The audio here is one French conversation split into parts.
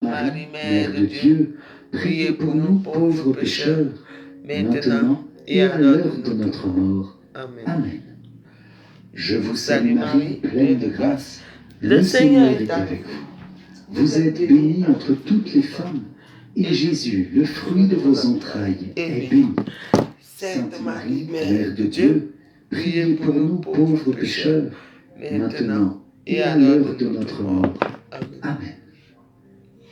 Marie, Mère de Dieu, priez pour nous pauvres pécheurs, maintenant et à l'heure de notre mort. Amen. Je vous salue Marie, pleine de grâce, le Seigneur est avec vous. Vous êtes bénie entre toutes les femmes, et Jésus, le fruit de vos entrailles, est béni. Sainte Marie, Mère de Dieu, priez pour nous pauvres pécheurs, maintenant et à l'heure de notre mort. Amen.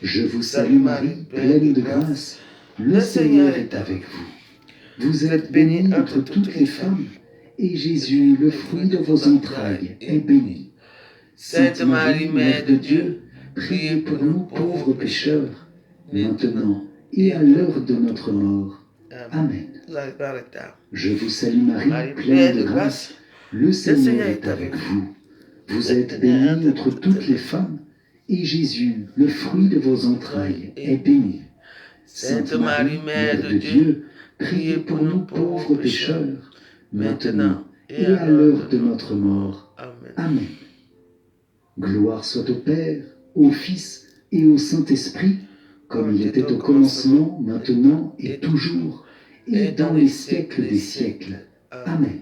Je vous salue Marie, pleine de grâce, le Seigneur est avec vous. Vous êtes bénie entre toutes les femmes, et Jésus, le fruit de vos entrailles, est béni. Sainte Marie, Mère de Dieu, priez pour nous pauvres pécheurs, maintenant et à l'heure de notre mort. Amen. Je vous salue Marie, pleine de grâce, le Seigneur est avec vous. Vous êtes bénie entre toutes les femmes, et Jésus, le fruit de vos entrailles, est béni. Sainte Marie, Mère de Dieu, priez pour nous pauvres pécheurs, maintenant et à l'heure de notre mort. Amen. Gloire soit au Père, au Fils et au Saint-Esprit, comme il était au commencement, maintenant et toujours, et dans les siècles des siècles. Amen.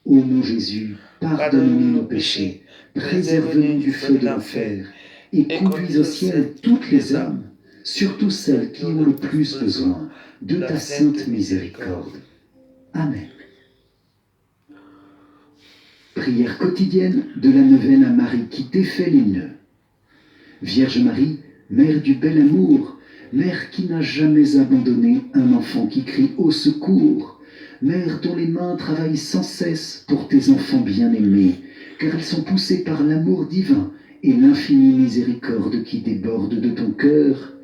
Ô mon Jésus, pardonne-nous nos péchés, préserve-nous du feu de l'enfer, et conduis au ciel toutes les âmes, surtout celles qui ont le plus besoin de ta sainte miséricorde. Amen. Prière quotidienne de la neuvaine à Marie qui défait les nœuds. Vierge Marie, Mère du bel amour, Mère qui n'a jamais abandonné un enfant qui crie au secours, Mère dont les mains travaillent sans cesse pour tes enfants bien-aimés, car elles sont poussées par l'amour divin et l'infinie miséricorde qui déborde de ton cœur,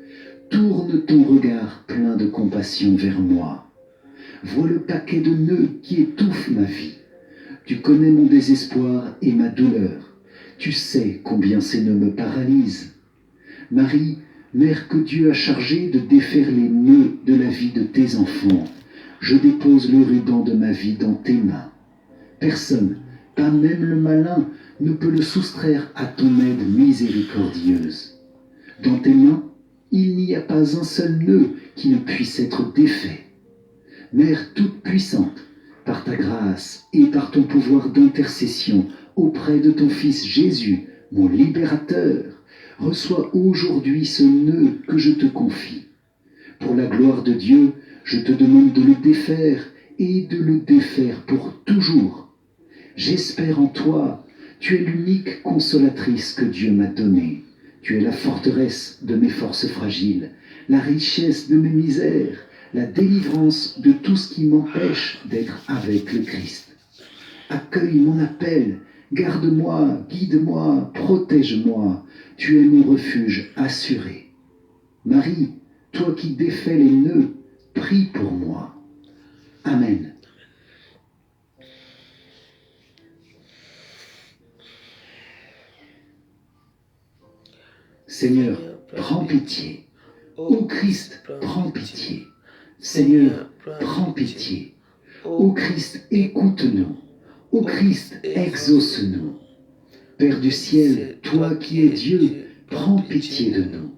tourne ton regard plein de compassion vers moi. Vois le paquet de nœuds qui étouffe ma vie. Tu connais mon désespoir et ma douleur. Tu sais combien ces nœuds me paralysent. Marie, Mère que Dieu a chargée de défaire les nœuds de la vie de tes enfants, je dépose le ruban de ma vie dans tes mains. Personne, pas même le malin, ne peut le soustraire à ton aide miséricordieuse. Dans tes mains, il n'y a pas un seul nœud qui ne puisse être défait. Mère toute puissante, par ta grâce et par ton pouvoir d'intercession auprès de ton Fils Jésus, mon libérateur, reçois aujourd'hui ce nœud que je te confie. Pour la gloire de Dieu, je te demande de le défaire et de le défaire pour toujours. J'espère en toi, tu es l'unique consolatrice que Dieu m'a donnée. Tu es la forteresse de mes forces fragiles, la richesse de mes misères, la délivrance de tout ce qui m'empêche d'être avec le Christ. Accueille mon appel, garde-moi, guide-moi, protège-moi, tu es mon refuge assuré. Marie, toi qui défais les nœuds, prie pour moi. Amen. Seigneur, prends pitié. Ô Christ, prends pitié. Seigneur, prends pitié. Ô Christ, écoute-nous. Ô Christ, exauce-nous. Père du ciel, toi qui es Dieu, prends pitié de nous.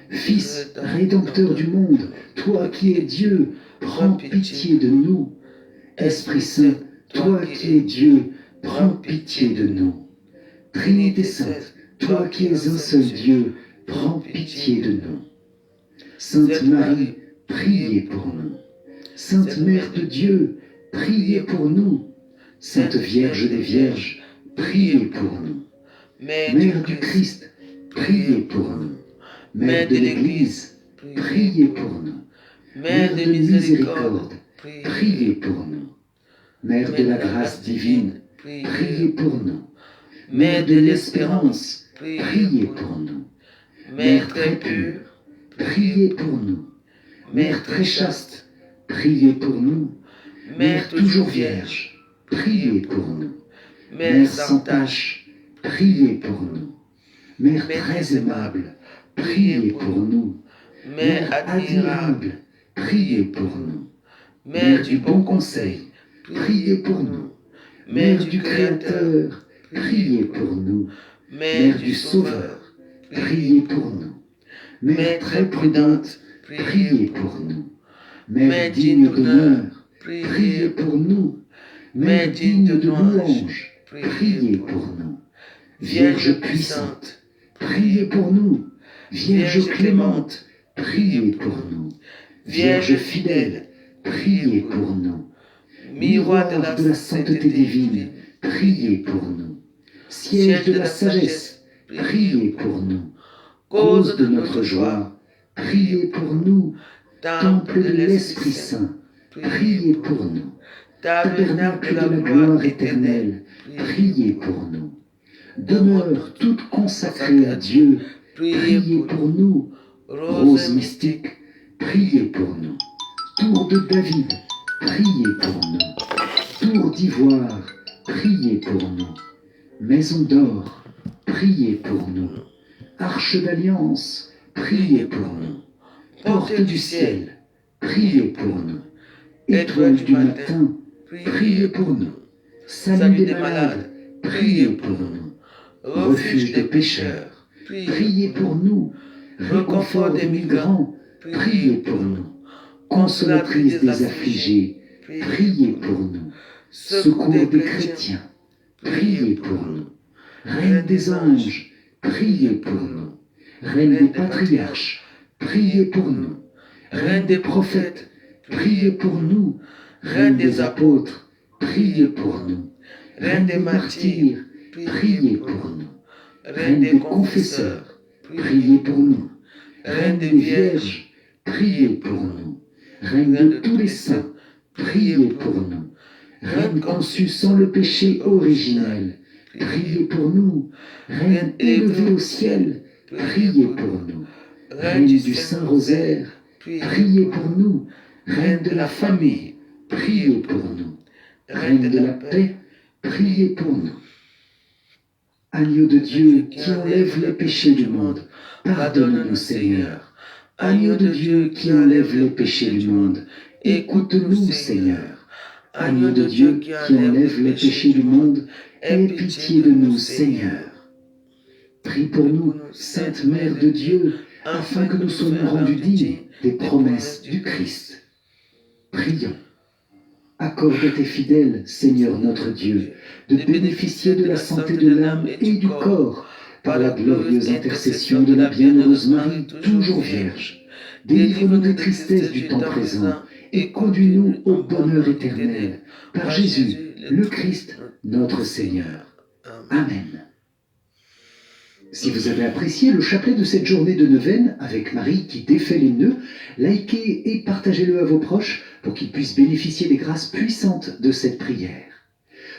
Fils, rédempteur du monde, toi qui es Dieu, prends pitié de nous. Esprit Saint, toi qui es Dieu, prends pitié de nous. Trinité sainte, toi qui es un seul Dieu, prends pitié de nous. Sainte Marie, priez pour nous. Sainte Mère de Dieu, priez pour nous. Sainte Vierge des Vierges, priez pour nous. Mère du Christ, priez pour nous. Mère de l'Église, priez pour nous. Mère de miséricorde, priez pour nous. Mère de la grâce divine, priez pour nous. Mère de l'espérance, priez pour nous. Mère très pure, priez pour nous. Mère très chaste, priez pour nous. Mère toujours vierge, priez pour nous. Mère sans tache, priez pour nous. Mère très aimable, priez pour nous. Mère admirable, priez pour nous. Mère du bon conseil, priez pour nous. Mère du Créateur, priez pour nous. Mère du Sauveur, priez pour nous. Mère très prudente, priez pour nous. Mère digne d'honneur, priez pour nous. Mère digne de louange, priez pour nous. Vierge puissante, priez pour nous. Vierge clémente, priez pour nous. Vierge fidèle, priez pour nous. Miroir de la sainteté divine, priez pour nous. Siège de la sagesse, priez pour nous. Cause de notre joie, priez pour nous. Temple de l'Esprit Saint, priez pour nous. Tabernacle de la gloire éternelle, priez pour nous. Demeure toute consacrée à Dieu, priez pour nous. Rose mystique, priez pour nous. Tour de David, priez pour nous. Tour d'ivoire, priez pour nous. Maison d'or, priez pour nous. Arche d'alliance, priez pour nous. Porte du ciel, priez pour nous. Étoile du matin, priez pour nous. Salut des malades, priez pour nous. Refuge des pécheurs, priez pour nous. Réconfort des migrants, priez pour nous. Consolatrice des affligés, priez pour nous. Secours des chrétiens, priez pour nous. Reine des anges, priez pour nous. Reine des patriarches, priez pour nous. Reine des prophètes, priez pour nous. Reine des apôtres, priez pour nous. Reine des martyrs, priez pour nous. Reine des confesseurs, priez pour nous. Reine des vierges, priez pour nous. Reine de tous les saints, priez pour nous. Reine conçue sans le péché originel, priez pour nous. Reine élevée au ciel, priez pour nous. Reine du Saint-Rosaire, priez pour nous. Reine de la famille, priez pour nous. Reine de la paix, priez pour nous. Agneau de Dieu qui enlève les péchés du monde, pardonne-nous Seigneur. Agneau de Dieu qui enlève les péchés du monde, écoute-nous Seigneur. Agneau de Dieu qui enlève les péchés du monde, aie pitié de nous Seigneur. Prie pour nous, Sainte Mère de Dieu, afin que nous soyons rendus dignes des promesses du Christ. Prions. Accorde à tes fidèles, Seigneur notre Dieu, de bénéficier de la santé de l'âme et du corps par la glorieuse intercession de la bienheureuse Marie, toujours Vierge. Délivre-nous des tristesses du temps présent et conduis-nous au bonheur éternel. Par Jésus, le Christ, notre Seigneur. Amen. Si vous avez apprécié le chapelet de cette journée de neuvaine avec Marie qui défait les nœuds, likez et partagez-le à vos proches pour qu'ils puissent bénéficier des grâces puissantes de cette prière.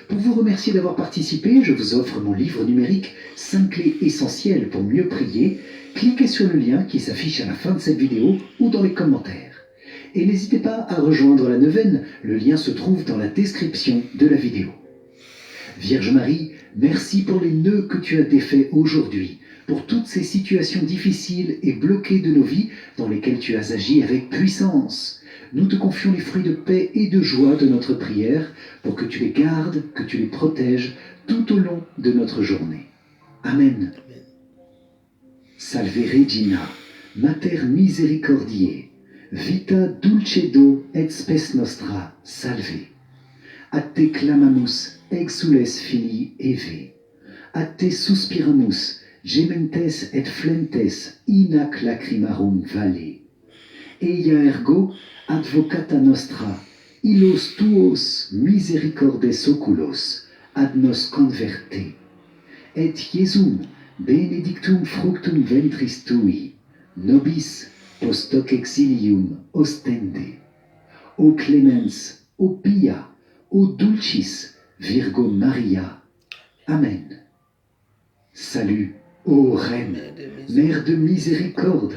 Pour vous remercier d'avoir participé, je vous offre mon livre numérique 5 clés essentielles pour mieux prier. Cliquez sur le lien qui s'affiche à la fin de cette vidéo ou dans les commentaires. Et n'hésitez pas à rejoindre la neuvaine, le lien se trouve dans la description de la vidéo. Vierge Marie, merci pour les nœuds que tu as défaits aujourd'hui, pour toutes ces situations difficiles et bloquées de nos vies dans lesquelles tu as agi avec puissance. Nous te confions les fruits de paix et de joie de notre prière pour que tu les gardes, que tu les protèges tout au long de notre journée. Amen. Salve Regina, Mater Misericordiae, vita dulcedo et spes nostra, salve. A te clamamus, exules filii Eve. A te suspiramus, gementes et flentes, in ac lacrimarum vale. Eia ergo, advocata nostra, illos tuos misericordes oculos, ad nos converte. Et Iesum, benedictum fructum ventris tui, nobis post hoc exilium ostende. O clemens, o pia, o dulcis, Virgo Maria. Amen. Salut, ô Reine, Mère de miséricorde,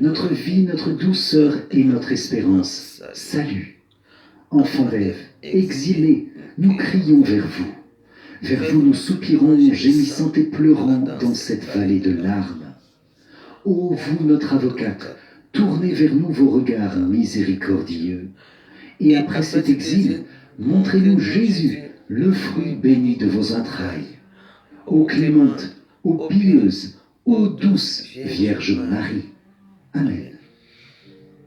notre vie, notre douceur et notre espérance. Salut. Enfants d'Ève, exilés, nous crions vers vous. Vers vous nous soupirons, gémissant et pleurant dans cette vallée de larmes. Ô vous, notre avocate, tournez vers nous vos regards miséricordieux. Et après cet exil, montrez-nous Jésus, le fruit béni de vos entrailles. Ô clémente, ô pieuse, ô douce Vierge Marie. Amen.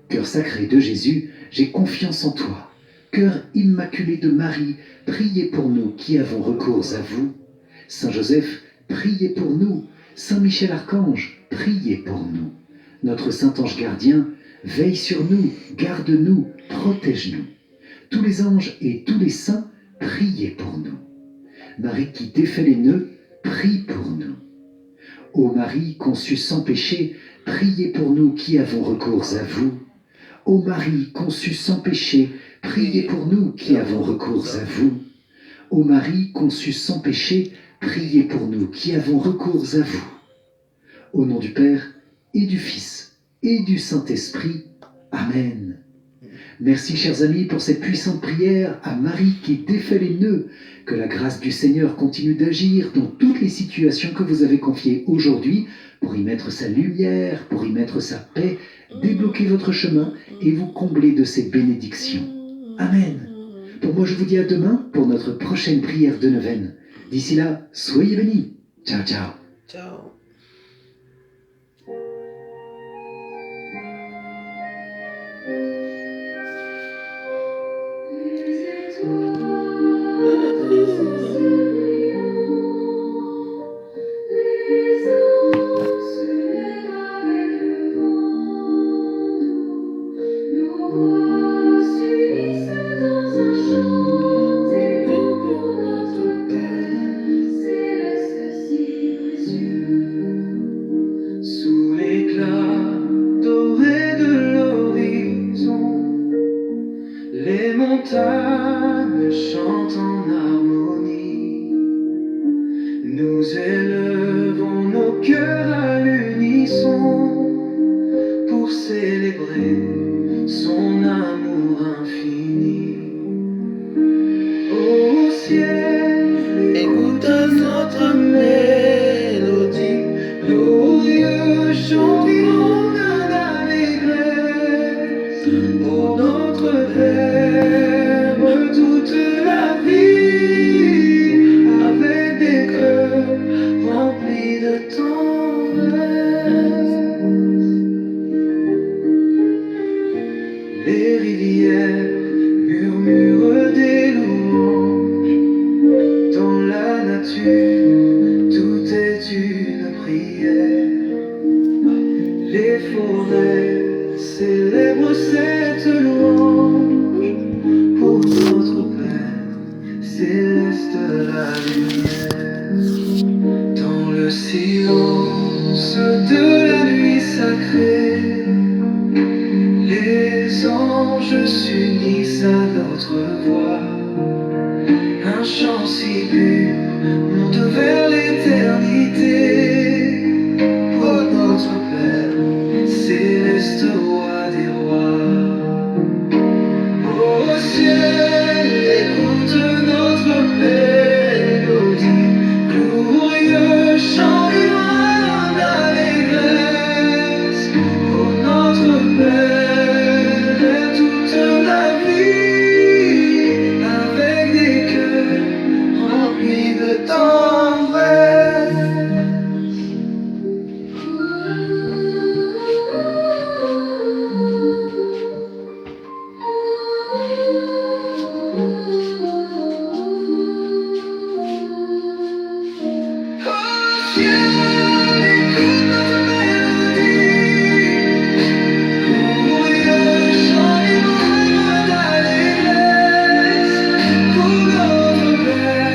Cœur sacré de Jésus, j'ai confiance en toi. Cœur immaculé de Marie, priez pour nous qui avons recours à vous. Saint Joseph, priez pour nous. Saint Michel Archange, priez pour nous. Notre Saint Ange gardien, veille sur nous, garde-nous, protège-nous. Tous les anges et tous les saints, priez pour nous. Marie qui défait les nœuds, prie pour nous. Ô Marie conçue sans péché, priez pour nous qui avons recours à vous. Ô Marie conçue sans péché, priez pour nous qui avons recours à vous. Ô Marie conçue sans péché, priez pour nous qui avons recours à vous. Au nom du Père et du Fils et du Saint-Esprit. Amen. Merci, chers amis, pour cette puissante prière à Marie qui défait les nœuds. Que la grâce du Seigneur continue d'agir dans toutes les situations que vous avez confiées aujourd'hui pour y mettre sa lumière, pour y mettre sa paix, débloquer votre chemin et vous combler de ses bénédictions. Amen. Pour moi, je vous dis à demain pour notre prochaine prière de neuvaine. D'ici là, soyez bénis. Ciao, ciao. Ciao. Sous l'éclat doré de l'horizon, les montagnes chantent en harmonie. Nous élevons nos cœurs à l'unisson pour célébrer son amour infini. Au ciel, écoute notre mélodie, glorieux chant vivant d'allégresse. Pour notre Verbe toute la vie, avec des cœurs remplis de tendresse. Les rivières murmurent des louanges. Dans la nature, tout est une prière. Les forêts célèbrent cette louange. Pour notre Père céleste la lumière. Dans le silence de la nuit sacrée, les anges s'unissent à notre voix. Un chant si pur monte vers l'éternité. Pour notre Père, céleste roi des rois. Au ciel, écoute notre mélodie, glorieux chant vivant d'allégresse. Pour notre Père, toute la vie, avec des cœurs remplis de tendresse. Au ciel, écoute notre mélodie, glorieux chant vivant d'allégresse. Pour notre Père,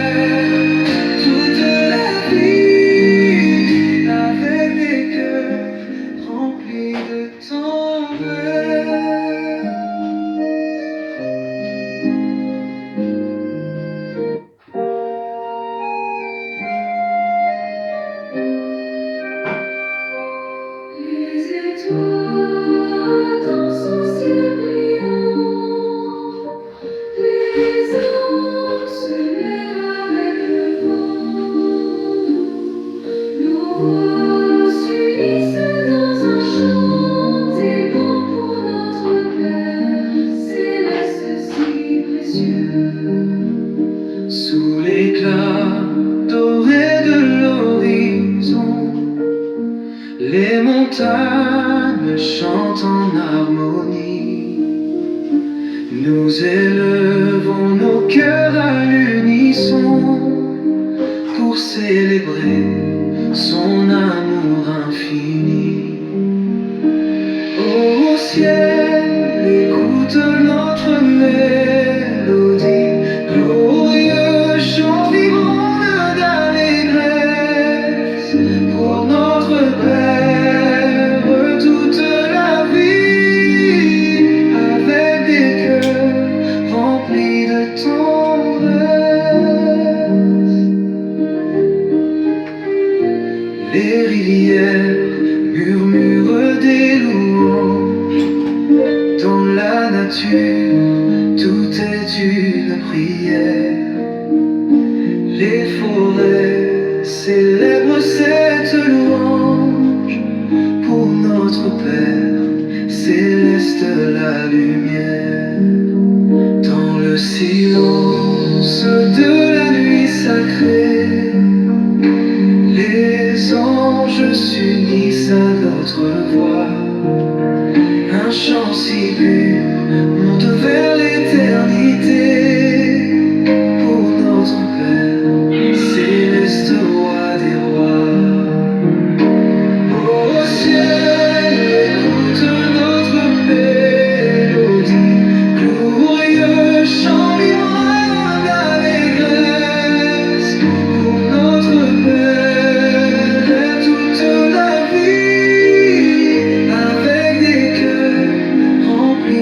toute la vie, avec des cœurs remplis de tendresse. Les étoiles dans son ciel brillant, les anges se lèvent avec le vent. Nos voix s'unissent dans un chant chantent en harmonie. Nous élevons nos cœurs à l'unisson pour célébrer son amour infini. Au ciel, écoute notre mélodie, glorieux chant vibrant d'allégresse pour notre Père toute la vie, avec des cœurs remplis de tendresse. Les rivières murmurent des louanges, dans la nature tout est une prière. Les forêts célèbrent cette louange pour notre Père céleste la lumière. Dans le silence de la nuit sacrée, les anges s'unissent à notre voix. Un chant si pur monte vers l'éternité pour notre Père, céleste roi des rois. Au ciel, écoute notre mélodie, glorieux chant vibrant d'allégresse pour notre Père toute la vie, avec des cœurs remplis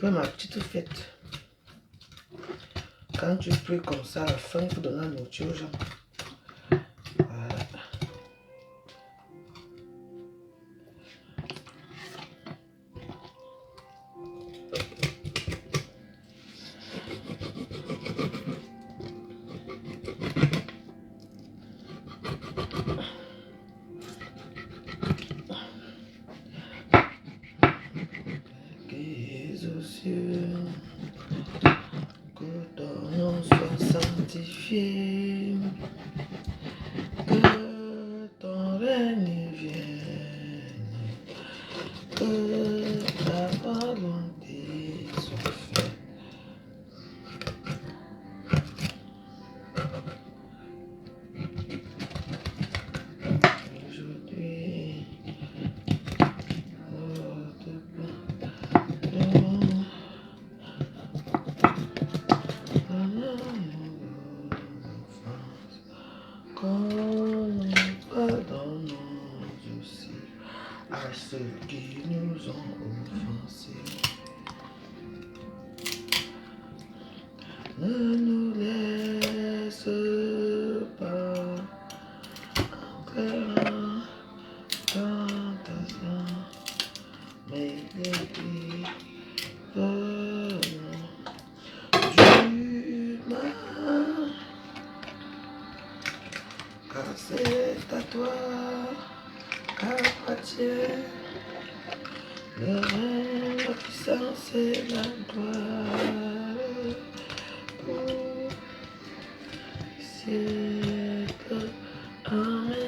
fais ma petite fête. Quand tu pries comme ça, à la fin, il faut donner la nourriture aux gens. Voilà. Église aux cieux, que ton nom soit sanctifié, que ton règne vienne, que ta volonté soit faite. Aujourd'hui, notre pain, pardonne-nous nos offenses, comme nous pardonnons aussi à ceux qui nous ont offensés. Ne nous laisse pas entrer en tentation, mais délivre-nous du mal. Car c'est à toi qu'appartient le règne, la puissance et la gloire pour les siècles. Amen.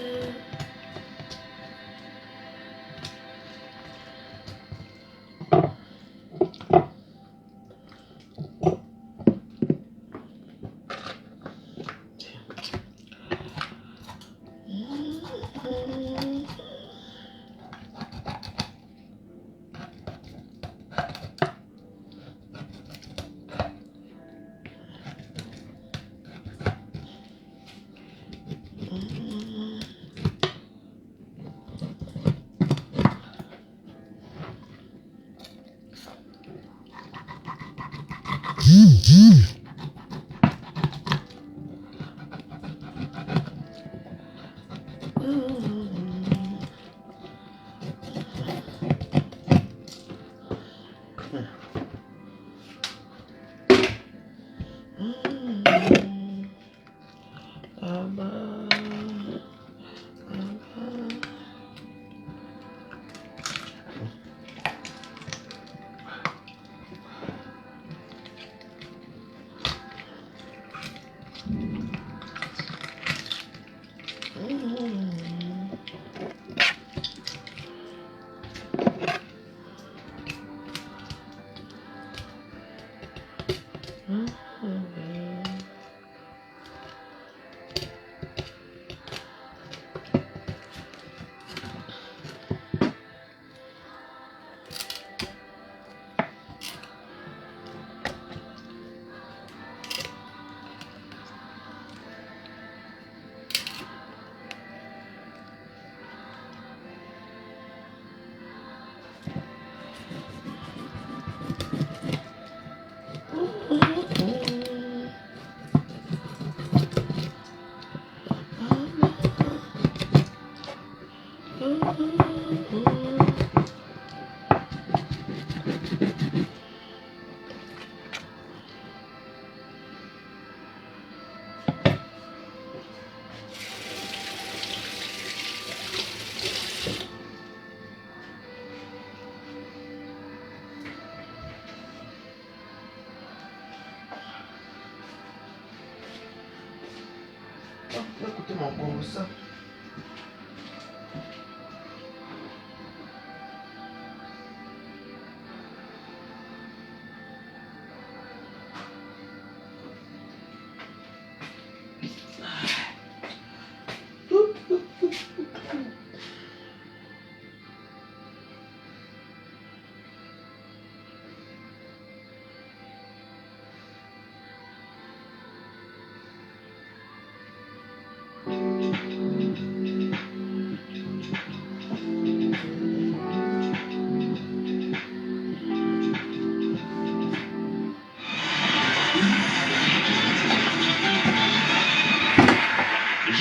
Écoutez mon pauvre ça.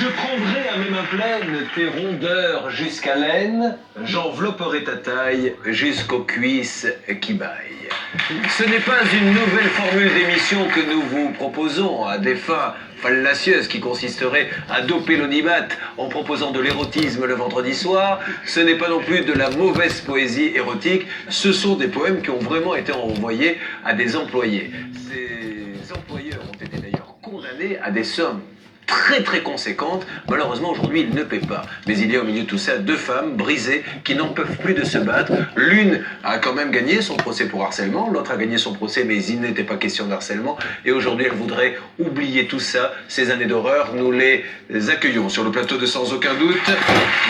Je prendrai à mes mains pleines tes rondeurs jusqu'à l'aine, j'envelopperai ta taille jusqu'aux cuisses qui baillent. Ce n'est pas une nouvelle formule d'émission que nous vous proposons à des fins fallacieuses qui consisterait à doper l'audimat en proposant de l'érotisme le vendredi soir. Ce n'est pas non plus de la mauvaise poésie érotique, ce sont des poèmes qui ont vraiment été envoyés à des employés. Ces employeurs ont été d'ailleurs condamnés à des sommes très conséquente. Malheureusement, aujourd'hui, il ne paie pas. Mais il y a au milieu de tout ça deux femmes brisées qui n'en peuvent plus de se battre. L'une a quand même gagné son procès pour harcèlement, l'autre a gagné son procès, mais il n'était pas question de harcèlement. Et aujourd'hui, elle voudrait oublier tout ça, ces années d'horreur. Nous les accueillons sur le plateau de Sans Aucun Doute.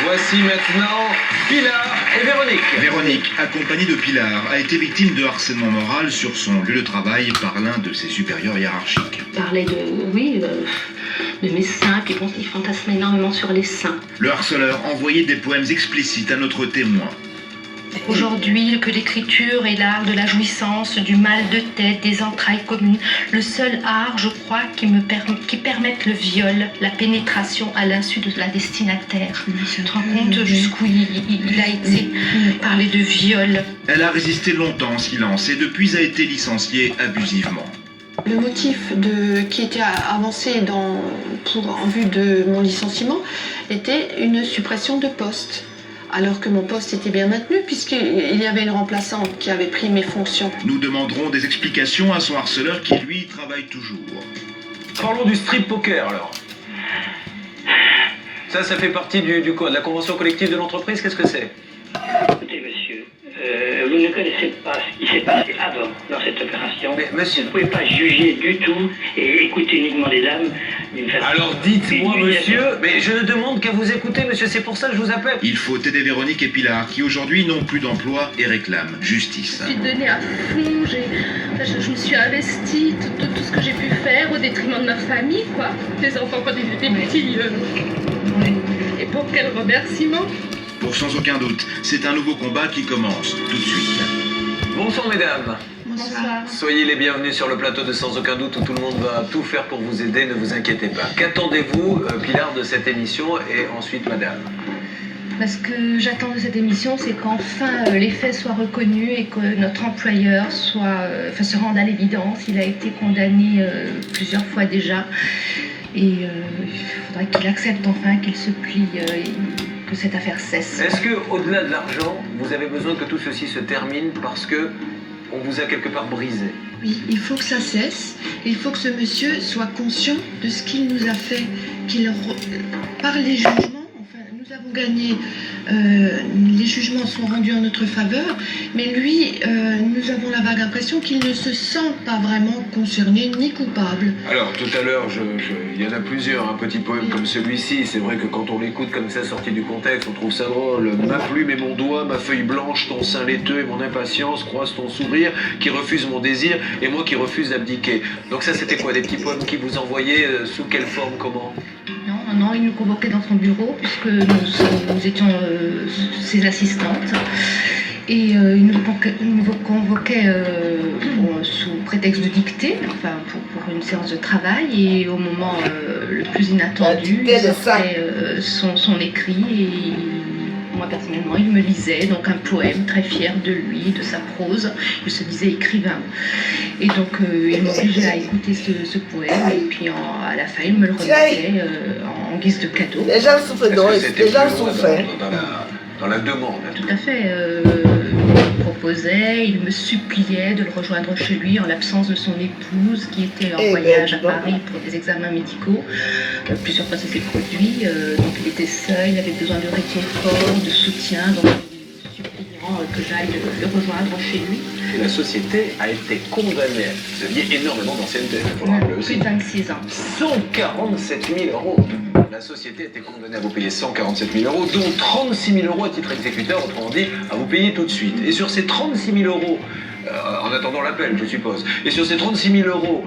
Voici maintenant Pilar et Véronique. Véronique, accompagnée de Pilar, a été victime de harcèlement moral sur son lieu de travail par l'un de ses supérieurs hiérarchiques. Parlait de mes seins, puis bon, il fantasme énormément sur les seins. Le harceleur envoyait des poèmes explicites à notre témoin. Aujourd'hui, que l'écriture est l'art de la jouissance, du mal de tête, des entrailles communes, le seul art, je crois, qui permette le viol, la pénétration à l'insu de la destinataire. Tu te rends compte jusqu'où il a été parlé de viol. Elle a résisté longtemps en silence et depuis a été licenciée abusivement. Le motif qui était avancé en vue de mon licenciement était une suppression de poste. Alors que mon poste était bien maintenu puisqu'il y avait une remplaçante qui avait pris mes fonctions. Nous demanderons des explications à son harceleur qui, lui, travaille toujours. Parlons du strip poker alors. Ça fait partie de la convention collective de l'entreprise, qu'est-ce que c'est? Écoutez, monsieur, vous ne connaissez pas ce qui s'est passé avant dans cette opération. Mais monsieur... Vous ne pouvez pas juger du tout et écouter uniquement les dames d'une façon... Alors dites-moi, monsieur, mais je ne demande qu'à vous écouter, monsieur, c'est pour ça que je vous appelle. Il faut aider Véronique et Pilar, qui aujourd'hui n'ont plus d'emploi et réclament justice. Je suis donnée à fond, je me suis investie, tout ce que j'ai pu faire au détriment de ma famille, quoi. Les enfants quand ils étaient petits. Et pour quel remerciement? Pour Sans Aucun Doute, c'est un nouveau combat qui commence tout de suite. Bonsoir mesdames. Bonsoir. Soyez les bienvenus sur le plateau de Sans Aucun Doute où tout le monde va tout faire pour vous aider, ne vous inquiétez pas. Qu'attendez-vous, Pilar, de cette émission et ensuite madame? Ce que j'attends de cette émission, c'est qu'enfin les faits soient reconnus et que notre employeur se rende à l'évidence. Il a été condamné plusieurs fois déjà et il faudrait qu'il accepte enfin, qu'il se plie, que cette affaire cesse. Est-ce que, au-delà de l'argent, vous avez besoin que tout ceci se termine parce que on vous a quelque part brisé? Oui, il faut que ça cesse. Il faut que ce monsieur soit conscient de ce qu'il nous a fait, par les jugements. Nous avons gagné, les jugements sont rendus en notre faveur, mais lui, nous avons la vague impression qu'il ne se sent pas vraiment concerné ni coupable. Alors, tout à l'heure, il y en a plusieurs, un petit poème comme celui-ci. C'est vrai que quand on l'écoute comme ça, sorti du contexte, on trouve ça drôle. Ma plume et mon doigt, ma feuille blanche, ton sein laiteux et mon impatience croisent ton sourire qui refuse mon désir et moi qui refuse d'abdiquer. Donc ça, c'était quoi, des petits poèmes qui vous envoyaient sous quelle forme, comment? Non, il nous convoquait dans son bureau puisque nous étions ses assistantes et il nous convoquait sous prétexte de dictée, enfin pour une séance de travail et au moment le plus inattendu, il sortait son écrit et moi personnellement il me lisait donc un poème très fier de lui, de sa prose, il se disait écrivain. Et donc il m'obligeait à écouter ce poème et puis à la fin il me le remettait en guise de cadeau. Les gens souffrent dans la demande. Tout à fait. Il me proposait, il me suppliait de le rejoindre chez lui en l'absence de son épouse qui était en voyage à Paris pour des examens médicaux. Plusieurs fois ça s'est produit. Donc il était seul, il avait besoin de réconfort, de soutien. Donc suppliant que j'aille le rejoindre chez lui. La société a été condamnée. Vous aviez énormément d'ancienneté, il faut le rappeler aussi. Plus de 26 ans. 147 000 euros. La société a été condamnée à vous payer 147 000 euros, dont 36 000 euros à titre exécuteur, autrement dit, à vous payer tout de suite. Et sur ces 36 000 euros, en attendant l'appel, je suppose, et sur ces 36 000 euros,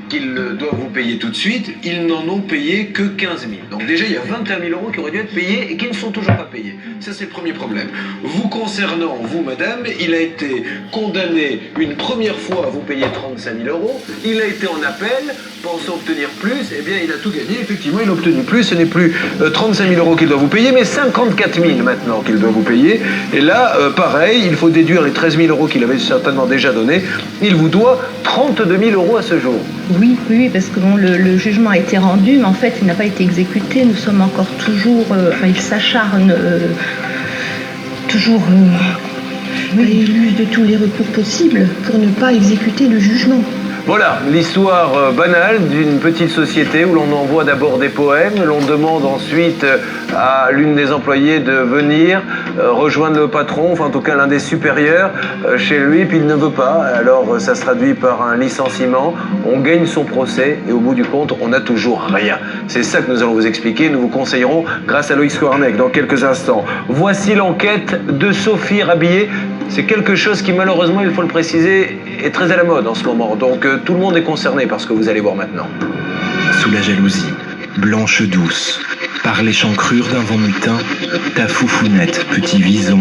qu'ils doivent vous payer tout de suite, ils n'en ont payé que 15 000. Donc déjà, il y a 21 000 euros qui auraient dû être payés et qui ne sont toujours pas payés. Ça, c'est le premier problème. Vous concernant, vous, madame, il a été condamné une première fois à vous payer 35 000 euros. Il a été en appel, pensant obtenir plus. Eh bien, il a tout gagné. Effectivement, il a obtenu plus. Ce n'est plus 35 000 euros qu'il doit vous payer, mais 54 000 maintenant qu'il doit vous payer. Et là, pareil, il faut déduire les 13 000 euros qu'il avait certainement déjà donnés. Il vous doit 32 000 euros à ce jour. Oui, parce que bon, le jugement a été rendu, mais en fait, il n'a pas été exécuté. Nous sommes encore toujours... il s'acharne toujours... Il use de tous les recours possibles pour ne pas exécuter le jugement. Voilà, l'histoire banale d'une petite société où l'on envoie d'abord des poèmes, l'on demande ensuite à l'une des employées de venir rejoindre le patron, enfin en tout cas l'un des supérieurs chez lui, puis il ne veut pas. Alors ça se traduit par un licenciement, on gagne son procès et au bout du compte, on n'a toujours rien. C'est ça que nous allons vous expliquer, nous vous conseillerons grâce à Loïc Squarnec dans quelques instants. Voici l'enquête de Sophie Rabillet. C'est quelque chose qui malheureusement, il faut le préciser, est très à la mode en ce moment. Donc tout le monde est concerné par ce que vous allez voir maintenant. Sous la jalousie, blanche douce, par l'échancrure d'un vent mutin, ta foufounette, petit vison,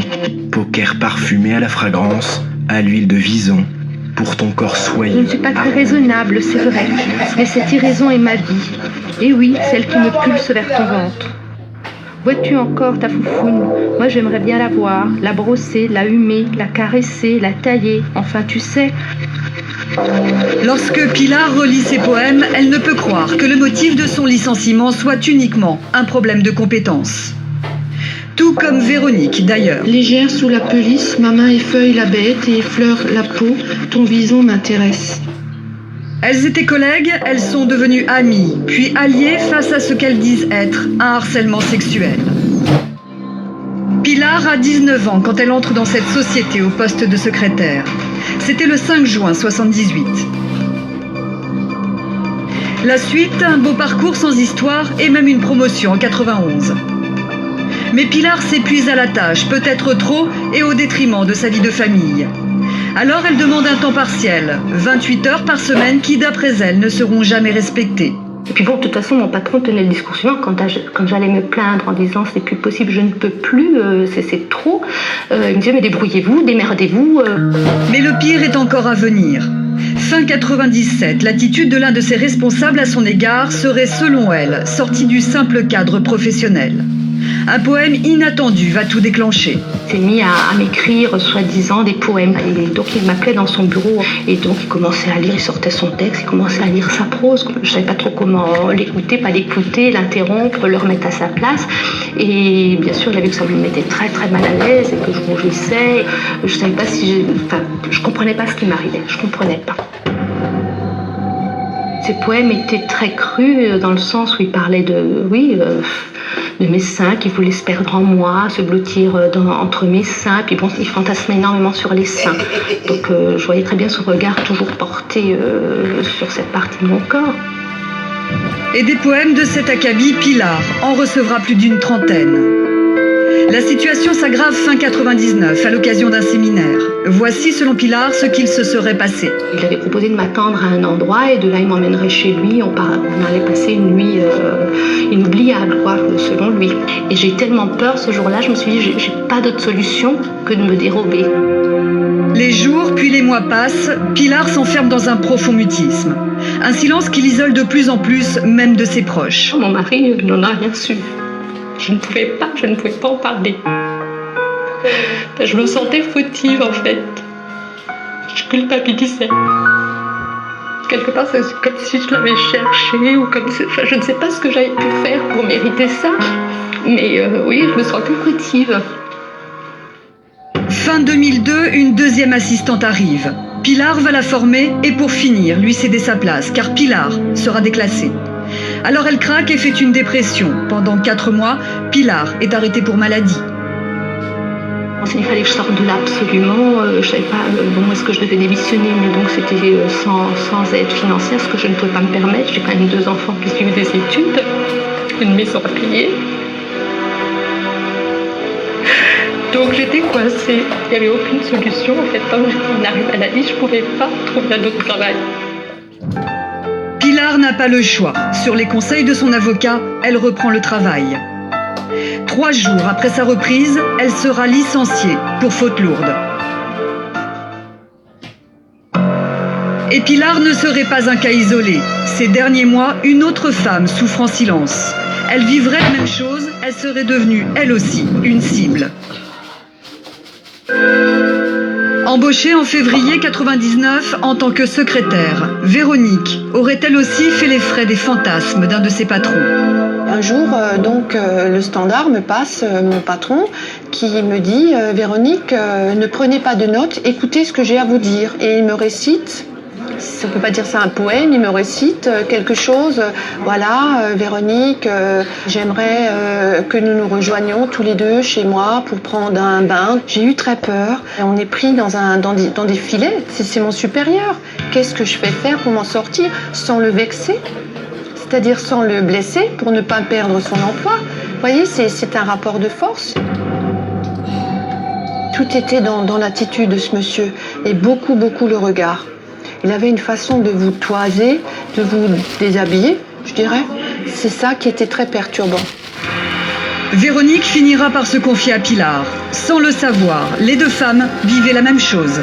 poker parfumé à la fragrance, à l'huile de vison, pour ton corps soyeux. Je ne suis pas très raisonnable, c'est vrai, mais cette irraison est ma vie. Et oui, celle qui me pulse vers ton ventre. Vois-tu encore ta foufoune? Moi, j'aimerais bien la voir, la brosser, la humer, la caresser, la tailler. Enfin, tu sais. Lorsque Pilar relit ses poèmes, elle ne peut croire que le motif de son licenciement soit uniquement un problème de compétence. Tout comme Véronique, d'ailleurs. Légère sous la pelisse, ma main effeuille la bête et effleure la peau. Ton vison m'intéresse. Elles étaient collègues, elles sont devenues amies, puis alliées face à ce qu'elles disent être un harcèlement sexuel. Pilar a 19 ans quand elle entre dans cette société au poste de secrétaire. C'était le 5 juin 78. La suite, un beau parcours sans histoire et même une promotion en 91. Mais Pilar s'épuise à la tâche, peut-être trop et au détriment de sa vie de famille. Alors elle demande un temps partiel, 28 heures par semaine qui, d'après elle, ne seront jamais respectées. Et puis bon, de toute façon, mon patron tenait le discours suivant quand j'allais me plaindre en disant c'est plus possible, je ne peux plus, c'est trop. Il me disait mais débrouillez-vous, démerdez-vous. Mais le pire est encore à venir. Fin 97, l'attitude de l'un de ses responsables à son égard serait, selon elle, sortie du simple cadre professionnel. Un poème inattendu va tout déclencher. Il s'est mis à m'écrire, soi-disant, des poèmes. Et donc il m'appelait dans son bureau. Et donc il commençait à lire, il sortait son texte, il commençait à lire sa prose. Je ne savais pas trop comment l'écouter, pas l'écouter, l'interrompre, le remettre à sa place. Et bien sûr, il a vu que ça me mettait très très mal à l'aise et que je rougissais. Je ne savais pas si je comprenais pas ce qui m'arrivait. Je comprenais pas. Ces poèmes étaient très crus dans le sens où il parlait de mes seins, qui voulaient se perdre en moi, se blottir entre mes seins. Puis bon, il fantasmait énormément sur les seins. Donc je voyais très bien son regard toujours porté sur cette partie de mon corps. Et des poèmes de cet acabit, Pilar en recevra plus d'une trentaine. La situation s'aggrave fin 99 à l'occasion d'un séminaire. Voici, selon Pilar, ce qu'il se serait passé. Il avait proposé de m'attendre à un endroit et de là il m'emmènerait chez lui. On allait passer une nuit inoubliable, selon lui. Et j'ai eu tellement peur ce jour-là, je me suis dit j'ai pas d'autre solution que de me dérober. Les jours puis les mois passent, Pilar s'enferme dans un profond mutisme. Un silence qui l'isole de plus en plus, même de ses proches. Mon mari n'en a rien su. Je ne pouvais pas en parler. Je me sentais fautive en fait. Je culpabilisais. Quelque part, c'est comme si je l'avais cherché ou comme si, je ne sais pas ce que j'avais pu faire pour mériter ça. Mais oui, je me sentais fautive. Fin 2002, une deuxième assistante arrive. Pilar va la former et pour finir, lui céder sa place, car Pilar sera déclassée. Alors elle craque et fait une dépression. Pendant 4 mois, Pilar est arrêtée pour maladie. Il fallait que je sorte de là absolument. Je ne savais pas est-ce que je devais démissionner, mais donc c'était sans aide financière, ce que je ne pouvais pas me permettre. J'ai quand même 2 enfants qui suivent des études, une maison à payer. Donc j'étais coincée. Il n'y avait aucune solution. En fait, tant que j'étais en arrêt maladie, je ne pouvais pas trouver un autre travail. Pilar n'a pas le choix. Sur les conseils de son avocat, elle reprend le travail. 3 jours après sa reprise, elle sera licenciée pour faute lourde. Et Pilar ne serait pas un cas isolé. Ces derniers mois, une autre femme souffre en silence. Elle vivrait la même chose, elle serait devenue, elle aussi, une cible. Embauchée en février 99 en tant que secrétaire, Véronique aurait-elle aussi fait les frais des fantasmes d'un de ses patrons. Un jour, le Standard me passe mon patron qui me dit « Véronique, ne prenez pas de notes, écoutez ce que j'ai à vous dire ». Et il me récite, on ne peut pas dire ça un poème, il me récite quelque chose. Voilà, Véronique, j'aimerais que nous nous rejoignions tous les deux chez moi pour prendre un bain. J'ai eu très peur. On est pris dans des filets, c'est mon supérieur. Qu'est-ce que je vais faire pour m'en sortir sans le vexer ? C'est-à-dire sans le blesser pour ne pas perdre son emploi. Vous voyez, c'est un rapport de force. Tout était dans l'attitude de ce monsieur et beaucoup le regard. Il avait une façon de vous toiser, de vous déshabiller, je dirais. C'est ça qui était très perturbant. Véronique finira par se confier à Pilar. Sans le savoir, les deux femmes vivaient la même chose.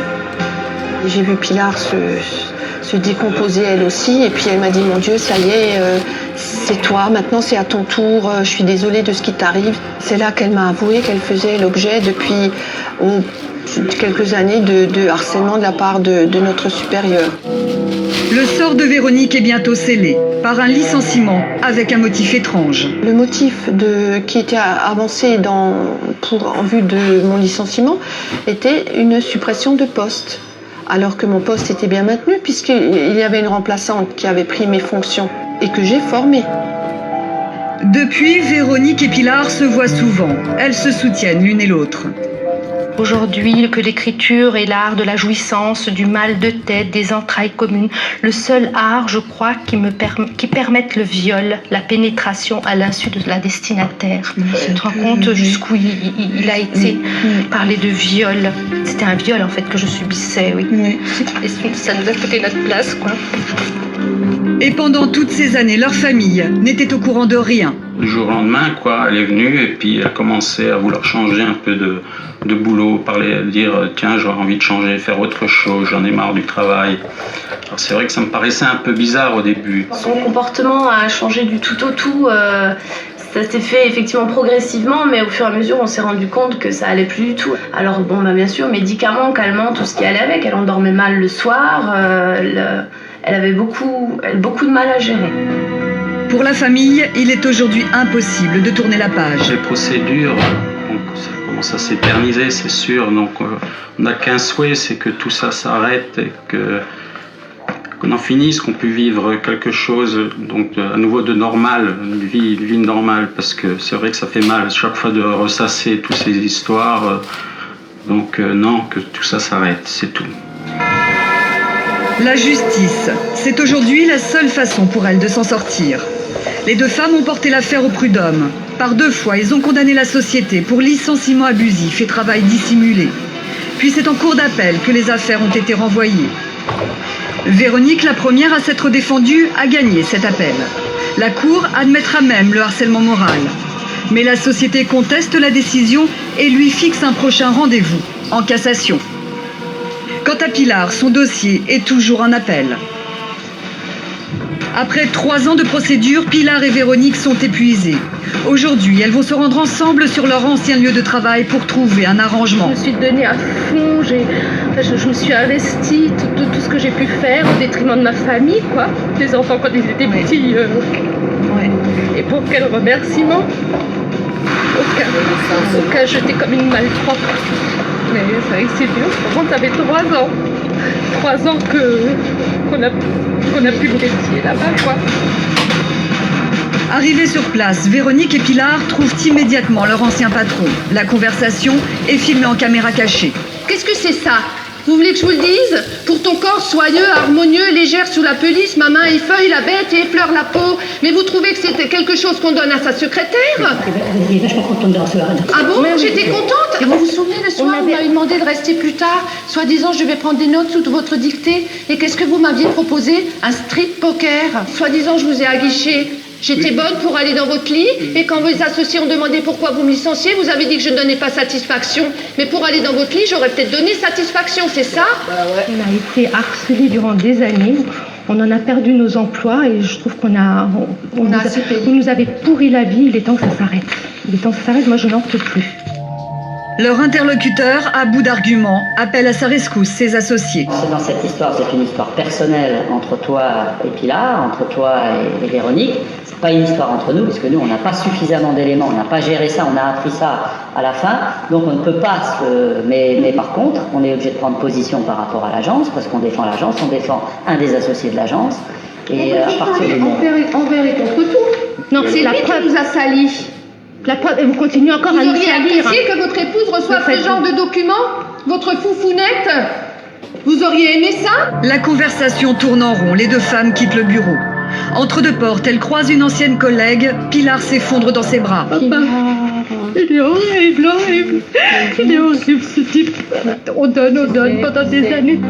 J'ai vu Pilar se décomposer elle aussi, et puis elle m'a dit « Mon Dieu, ça y est, c'est toi, maintenant c'est à ton tour, je suis désolée de ce qui t'arrive ». C'est là qu'elle m'a avoué qu'elle faisait l'objet depuis quelques années de harcèlement de la part de notre supérieur. Le sort de Véronique est bientôt scellé par un licenciement avec un motif étrange. Le motif qui était avancé en vue de mon licenciement était une suppression de poste. Alors que mon poste était bien maintenu puisqu'il y avait une remplaçante qui avait pris mes fonctions et que j'ai formée. Depuis, Véronique et Pilar se voient souvent. Elles se soutiennent l'une et l'autre. Aujourd'hui, que l'écriture est l'art de la jouissance, du mal de tête, des entrailles communes, le seul art, je crois, qui permette le viol, la pénétration à l'insu de la destinataire. Tu te rends compte jusqu'où il a été parlé de viol. C'était un viol, en fait, que je subissais, oui. Et ça nous a coûté notre place, quoi. Et pendant toutes ces années, leur famille n'était au courant de rien. Du jour au lendemain, quoi, elle est venue et puis elle a commencé à vouloir changer un peu de boulot, dire tiens, j'aurais envie de changer, faire autre chose, j'en ai marre du travail. Alors c'est vrai que ça me paraissait un peu bizarre au début. Son comportement a changé du tout au tout. Ça s'est fait effectivement progressivement, mais au fur et à mesure, on s'est rendu compte que ça allait plus du tout. Alors bon, bien sûr, médicaments, calmants, tout ce qui allait avec. Elle endormait mal le soir. Elle avait beaucoup de mal à gérer. Pour la famille, il est aujourd'hui impossible de tourner la page. Les procédures, ça commence à s'éterniser, c'est sûr. Donc on n'a qu'un souhait, c'est que tout ça s'arrête et qu'on en finisse, qu'on puisse vivre quelque chose donc à nouveau de normal, une vie normale, parce que c'est vrai que ça fait mal chaque fois de ressasser toutes ces histoires. Donc non, que tout ça s'arrête, c'est tout. La justice, c'est aujourd'hui la seule façon pour elle de s'en sortir. Les deux femmes ont porté l'affaire au prud'homme. Par 2 fois, ils ont condamné la société pour licenciement abusif et travail dissimulé. Puis c'est en cour d'appel que les affaires ont été renvoyées. Véronique, la première à s'être défendue, a gagné cet appel. La cour admettra même le harcèlement moral. Mais la société conteste la décision et lui fixe un prochain rendez-vous, en cassation. Quant à Pilar, son dossier est toujours en appel. Après 3 ans de procédure, Pilar et Véronique sont épuisées. Aujourd'hui, elles vont se rendre ensemble sur leur ancien lieu de travail pour trouver un arrangement. Je me suis donnée à fond, je me suis investie tout ce que j'ai pu faire au détriment de ma famille, quoi. Les enfants quand ils étaient petits. Et pour quel remerciement? Aucun jeté comme une malpropre. Mais ça c'est bien, par contre ça fait 3 ans. 3 ans qu'on a pu me métier là-bas, quoi. Arrivées sur place, Véronique et Pilar trouvent immédiatement leur ancien patron. La conversation est filmée en caméra cachée. Qu'est-ce que c'est ça? Vous voulez que je vous le dise? Pour ton corps soyeux, harmonieux, légère sous la pelisse, ma main effeuille la bête et effleure la peau. Mais vous trouvez que c'est quelque chose qu'on donne à sa secrétaire? Elle est vachement contente de recevoir un Ah bon? J'étais contente. Et vous vous souvenez, le soir, vous m'avez demandé de rester plus tard. Soi-disant, je vais prendre des notes sous votre dictée. Et qu'est-ce que vous m'aviez proposé? Un street poker. Soi-disant, je vous ai aguiché. J'étais bonne pour aller dans votre lit, et quand vos associés ont demandé pourquoi vous me licenciez, vous avez dit que je ne donnais pas satisfaction. Mais pour aller dans votre lit, j'aurais peut-être donné satisfaction, c'est ça? On a été harcelés durant des années. On en a perdu nos emplois et je trouve on nous avait pourri la vie. Il est temps que ça s'arrête. Il est temps que ça s'arrête, moi je n'en peux plus. Leur interlocuteur, à bout d'arguments, appelle à sa rescousse ses associés. Dans cette histoire, c'est une histoire personnelle entre toi et Pilar, entre toi et Véronique. C'est pas une histoire entre nous, parce que nous, on n'a pas suffisamment d'éléments, on n'a pas géré ça, on a appris ça à la fin. Donc on ne peut pas mais par contre, on est obligé de prendre position par rapport à l'agence, parce qu'on défend l'agence, on défend un des associés de l'agence. Et à partir du moment... Envers et contre tout. Non, c'est la preuve nous a sali. La preuve, et vous continuez encore à nous salir. Vous auriez apprécié que votre épouse reçoive ce genre de documents? Votre foufounette? Vous auriez aimé ça? La conversation tourne en rond, les deux femmes quittent le bureau. Entre deux portes, elle croise une ancienne collègue. Pilar s'effondre dans ses bras. Papa, il est horrible. Il est horrible ce type. On donne pendant des années.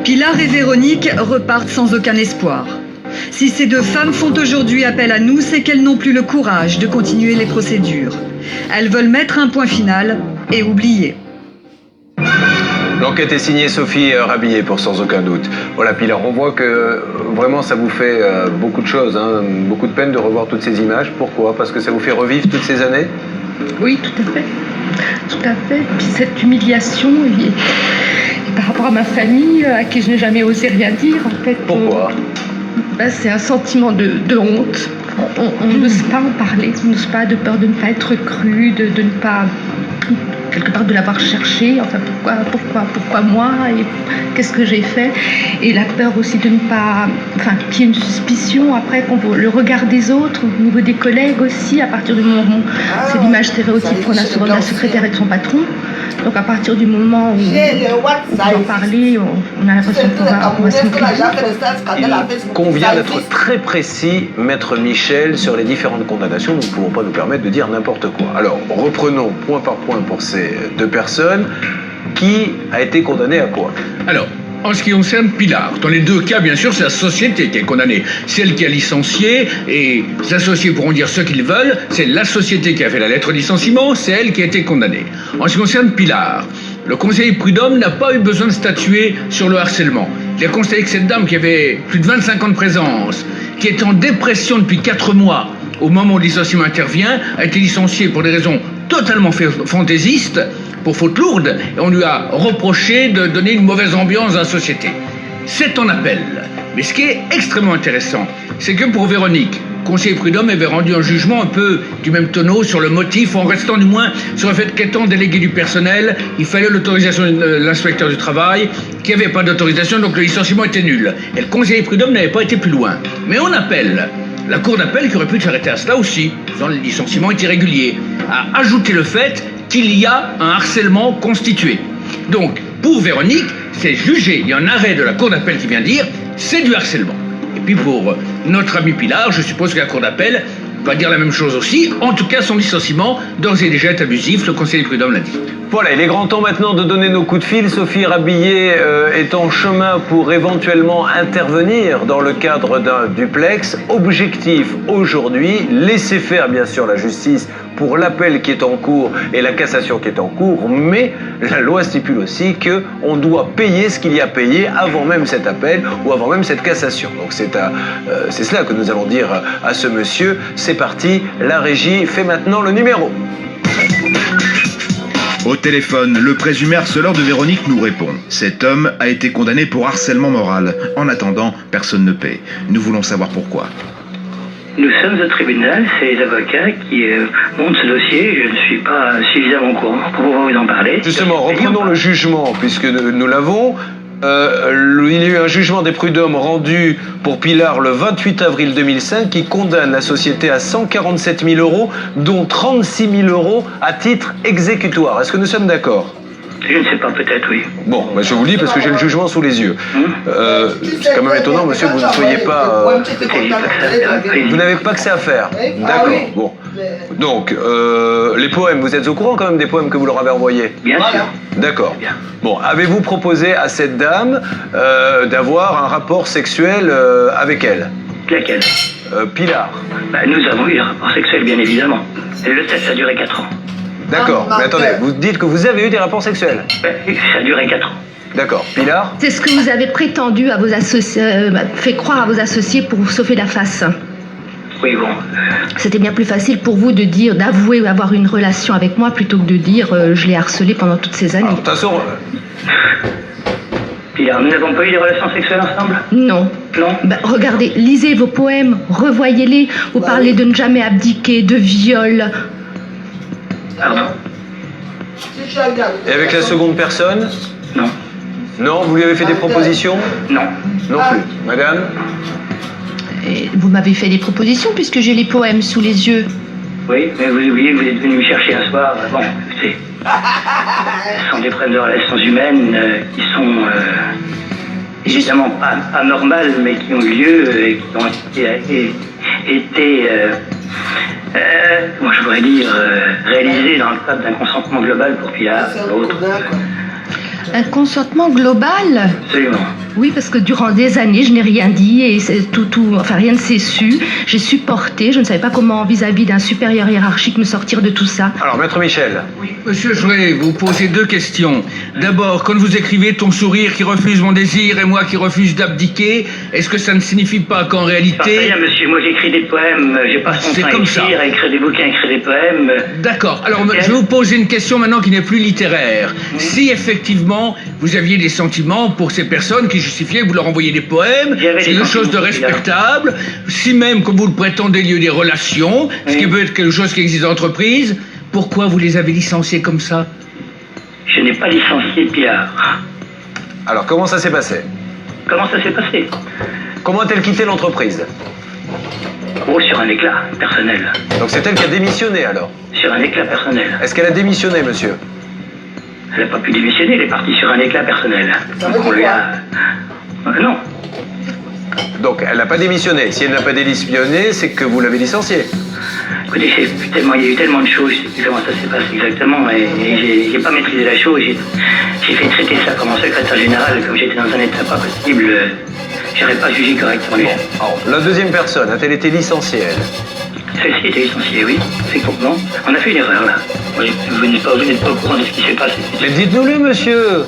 Pilar et Véronique repartent sans aucun espoir. Si ces deux femmes font aujourd'hui appel à nous, c'est qu'elles n'ont plus le courage de continuer les procédures. Elles veulent mettre un point final et oublier. L'enquête est signée Sophie Rabillé pour Sans aucun doute. Voilà, Pilar, on voit que vraiment ça vous fait beaucoup de choses, hein, beaucoup de peine de revoir toutes ces images. Pourquoi? Parce que ça vous fait revivre toutes ces années? Oui, tout à fait. Tout à fait. Puis cette humiliation et par rapport à ma famille, à qui je n'ai jamais osé rien dire, en fait. Pourquoi? C'est un sentiment de honte. On n'ose pas en parler, on n'ose pas, de peur de ne pas être cru, de ne pas, quelque part, de l'avoir cherché. Enfin, pourquoi moi, et qu'est-ce que j'ai fait? Et la peur aussi de ne pas, qu'il y ait une suspicion après, le regard des autres, au niveau des collègues aussi, à partir du moment où c'est l'image stéréotype qu'on a sur la secrétaire et de son patron. Donc à partir du moment où on va en parler, on a l'impression qu'on va se moquer. Il convient d'être très précis, Maître Michel, sur les différentes condamnations. Nous ne pouvons pas nous permettre de dire n'importe quoi. Alors, reprenons point par point pour ces deux personnes. Qui a été condamné à quoi? Alors, en ce qui concerne Pilar, dans les deux cas, bien sûr, c'est la société qui est condamnée. C'est elle qui a licencié, et les associés pourront dire ce qu'ils veulent. C'est la société qui a fait la lettre de licenciement, c'est elle qui a été condamnée. En ce qui concerne Pilar, le conseiller prud'homme n'a pas eu besoin de statuer sur le harcèlement. Il a constaté que cette dame qui avait plus de 25 ans de présence, qui est en dépression depuis 4 mois, au moment où le licenciement intervient, a été licenciée pour des raisons totalement fantaisistes, pour faute lourde, et on lui a reproché de donner une mauvaise ambiance dans la société. C'est en appel. Mais ce qui est extrêmement intéressant, c'est que pour Véronique, le conseiller prud'homme avait rendu un jugement un peu du même tonneau sur le motif, en restant du moins sur le fait qu'étant délégué du personnel, il fallait l'autorisation de l'inspecteur du travail, qu'il n'y avait pas d'autorisation, donc le licenciement était nul. Et le conseiller prud'homme n'avait pas été plus loin. Mais on appelle. La cour d'appel, qui aurait pu s'arrêter à cela aussi, disant le licenciement est irrégulier, a ajouté le fait qu'il y a un harcèlement constitué. Donc, pour Véronique, c'est jugé. Il y a un arrêt de la cour d'appel qui vient dire c'est du harcèlement. Et puis pour notre ami Pilar, je suppose que la cour d'appel va dire la même chose aussi. En tout cas, son licenciement, d'ores et déjà, est abusif. Le conseiller prud'homme l'a dit. Voilà, il est grand temps maintenant de donner nos coups de fil. Sophie Rabillé est en chemin pour éventuellement intervenir dans le cadre d'un duplex. Objectif aujourd'hui, laisser faire bien sûr la justice pour l'appel qui est en cours et la cassation qui est en cours, mais la loi stipule aussi qu'on doit payer ce qu'il y a payé avant même cet appel ou avant même cette cassation. Donc c'est cela que nous allons dire à ce monsieur. C'est parti, la régie fait maintenant le numéro. Au téléphone, le présumé harceleur de Véronique nous répond. Cet homme a été condamné pour harcèlement moral. En attendant, personne ne paie. Nous voulons savoir pourquoi. Nous sommes au tribunal, c'est les avocats qui montent ce dossier. Je ne suis pas suffisamment au courant pour pouvoir vous en parler. Justement, reprenons le jugement, puisque nous l'avons. Il y a eu un jugement des prud'hommes rendu pour Pilar le 28 avril 2005 qui condamne la société à 147 000 €, dont 36 000 € à titre exécutoire. Est-ce que nous sommes d'accord? Je ne sais pas, peut-être, oui. Bon, je vous le dis parce que j'ai le jugement sous les yeux. C'est quand même étonnant, monsieur, que vous ne soyez pas... Vous n'avez pas que ça à faire. D'accord, bon. Donc, les poèmes, vous êtes au courant quand même des poèmes que vous leur avez envoyés? Bien sûr. D'accord. Bon, avez-vous proposé à cette dame d'avoir un rapport sexuel avec elle? Laquelle? Pilar. Nous avons eu un rapport sexuel, bien évidemment. Le test a duré 4 ans. D'accord, mais attendez, vous dites que vous avez eu des rapports sexuels? Ça a duré 4 ans. D'accord. Pilar? C'est ce que vous avez prétendu à vos associés, fait croire à vos associés pour sauver la face. Oui, bon. C'était bien plus facile pour vous de dire, d'avouer avoir une relation avec moi plutôt que de dire je l'ai harcelé pendant toutes ces années. De toute façon... Pilar, nous n'avons pas eu des relations sexuelles ensemble? Non. Non? Regardez, lisez vos poèmes, revoyez-les. Vous parlez de ne jamais abdiquer, de viol. Pardon? Et avec la seconde personne? Non. Non, vous lui avez fait des propositions? Non. Non plus. Madame? Et vous m'avez fait des propositions puisque j'ai les poèmes sous les yeux. Oui, mais vous oubliez que vous êtes venu me chercher un soir. Bon, écoutez, ce sont des problèmes de relations humaines qui sont évidemment pas normales, mais qui ont eu lieu et qui ont été comment je pourrais dire, réalisées dans le cadre d'un consentement global pour Pilar et d'autres. Un consentement global? Absolument. Oui, parce que durant des années, je n'ai rien dit et enfin rien ne s'est su. J'ai supporté, je ne savais pas comment vis-à-vis d'un supérieur hiérarchique me sortir de tout ça. Alors, maître Michel. Oui, monsieur, je voudrais vous poser 2 questions. D'abord, quand vous écrivez ton sourire qui refuse mon désir et moi qui refuse d'abdiquer, est-ce que ça ne signifie pas qu'en réalité... Rien, monsieur, moi j'écris des poèmes, j'ai pas son temps à écrire, écrire des bouquins, écrire des poèmes. D'accord, alors je vais vous poser une question maintenant qui n'est plus littéraire. Si effectivement vous aviez des sentiments pour ces personnes qui justifiaient que vous leur envoyiez des poèmes, c'est une chose de respectable. Si même, comme vous le prétendez, il y a eu des relations, ce qui peut être quelque chose qui existe dans l'entreprise, pourquoi vous les avez licenciés comme ça? Je n'ai pas licencié Pilar. Alors, comment ça s'est passé? Comment ça s'est passé? Comment a-t-elle quitté l'entreprise? Oh, sur un éclat personnel. Donc c'est elle qui a démissionné alors? Sur un éclat personnel. Est-ce qu'elle a démissionné, monsieur? Elle n'a pas pu démissionner, elle est partie sur un éclat personnel. Donc on lui a... non. Donc elle n'a pas démissionné. Si elle n'a pas démissionné, c'est que vous l'avez licenciée. Écoutez, il y a eu tellement de choses, je sais plus comment ça s'est passé exactement, et j'ai pas maîtrisé la chose. J'ai fait traiter ça comme mon secrétaire général, comme j'étais dans un état pas possible, j'aurais pas jugé correctement les choses. Alors, la deuxième personne, a-t-elle été licenciée, elle? Celle-ci était licenciée, oui, effectivement. On a fait une erreur là. Oui, vous n'êtes pas au courant de ce qui s'est passé. Mais dites-nous-le, monsieur.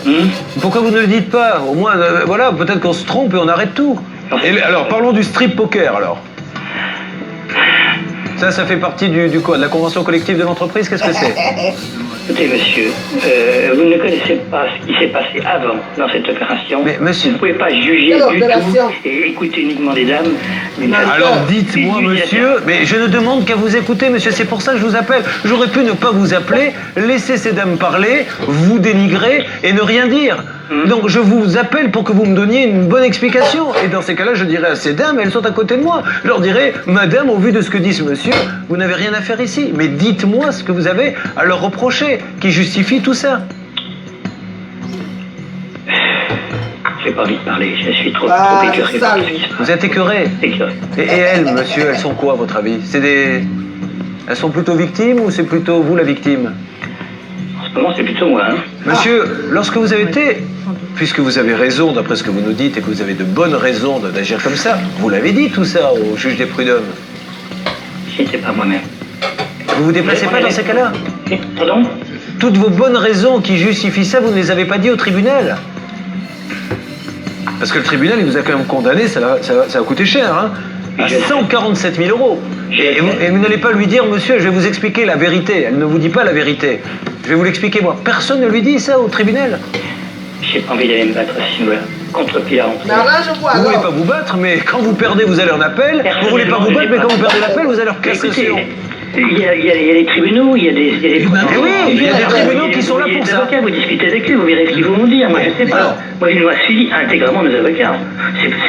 Pourquoi vous ne le dites pas? Au moins, voilà, peut-être qu'on se trompe et on arrête tout. Et, alors, parlons du strip poker, alors. Ça fait partie du quoi? De la convention collective de l'entreprise? Qu'est-ce que c'est? Écoutez, monsieur, vous ne connaissez pas ce qui s'est passé avant dans cette opération. Mais monsieur... Vous ne pouvez pas juger du tout et écouter uniquement des dames. Alors dites-moi, monsieur, mais je ne demande qu'à vous écouter, monsieur, c'est pour ça que je vous appelle. J'aurais pu ne pas vous appeler, laisser ces dames parler, vous dénigrer et ne rien dire. Donc je vous appelle pour que vous me donniez une bonne explication. Et dans ces cas-là, je dirais à ces dames, elles sont à côté de moi. Je leur dirais, madame, au vu de ce que dit ce monsieur, vous n'avez rien à faire ici. Mais dites-moi ce que vous avez à leur reprocher, qui justifie tout ça. J'ai pas envie de parler, je suis trop écœuré. Vous êtes écœuré? Écœuré. Et elles, monsieur, elles sont quoi à votre avis? Elles sont plutôt victimes ou c'est plutôt vous la victime? En ce moment, c'est plutôt moi, hein. Monsieur, lorsque vous avez été... Puisque vous avez raison, d'après ce que vous nous dites, et que vous avez de bonnes raisons d'agir comme ça, vous l'avez dit tout ça au juge des prud'hommes. Je n'étais pas moi-même. Vous vous déplacez pas dans ces cas-là? Pardon? Toutes vos bonnes raisons qui justifient ça, vous ne les avez pas dit au tribunal. Parce que le tribunal, il vous a quand même condamné, ça a coûté cher, hein, à 147 000 euros. Et vous n'allez pas lui dire, monsieur, je vais vous expliquer la vérité. Elle ne vous dit pas la vérité. Je vais vous l'expliquer, moi. Personne ne lui dit ça au tribunal. J'ai pas envie d'aller me battre à ce niveau-là. Contre Pilar. Vous voulez pas vous battre, mais quand vous perdez, vous allez en appel. Vous voulez pas vous battre, mais quand vous perdez l'appel, vous allez en cassation. Il y a les tribunaux, il y a des il y a des tribunaux qui sont là pour ça. Avocats, vous discutez avec eux, vous verrez ce qu'ils vont vous dire. Moi, je ne sais pas. Moi, il nous a suivi intégralement nos avocats.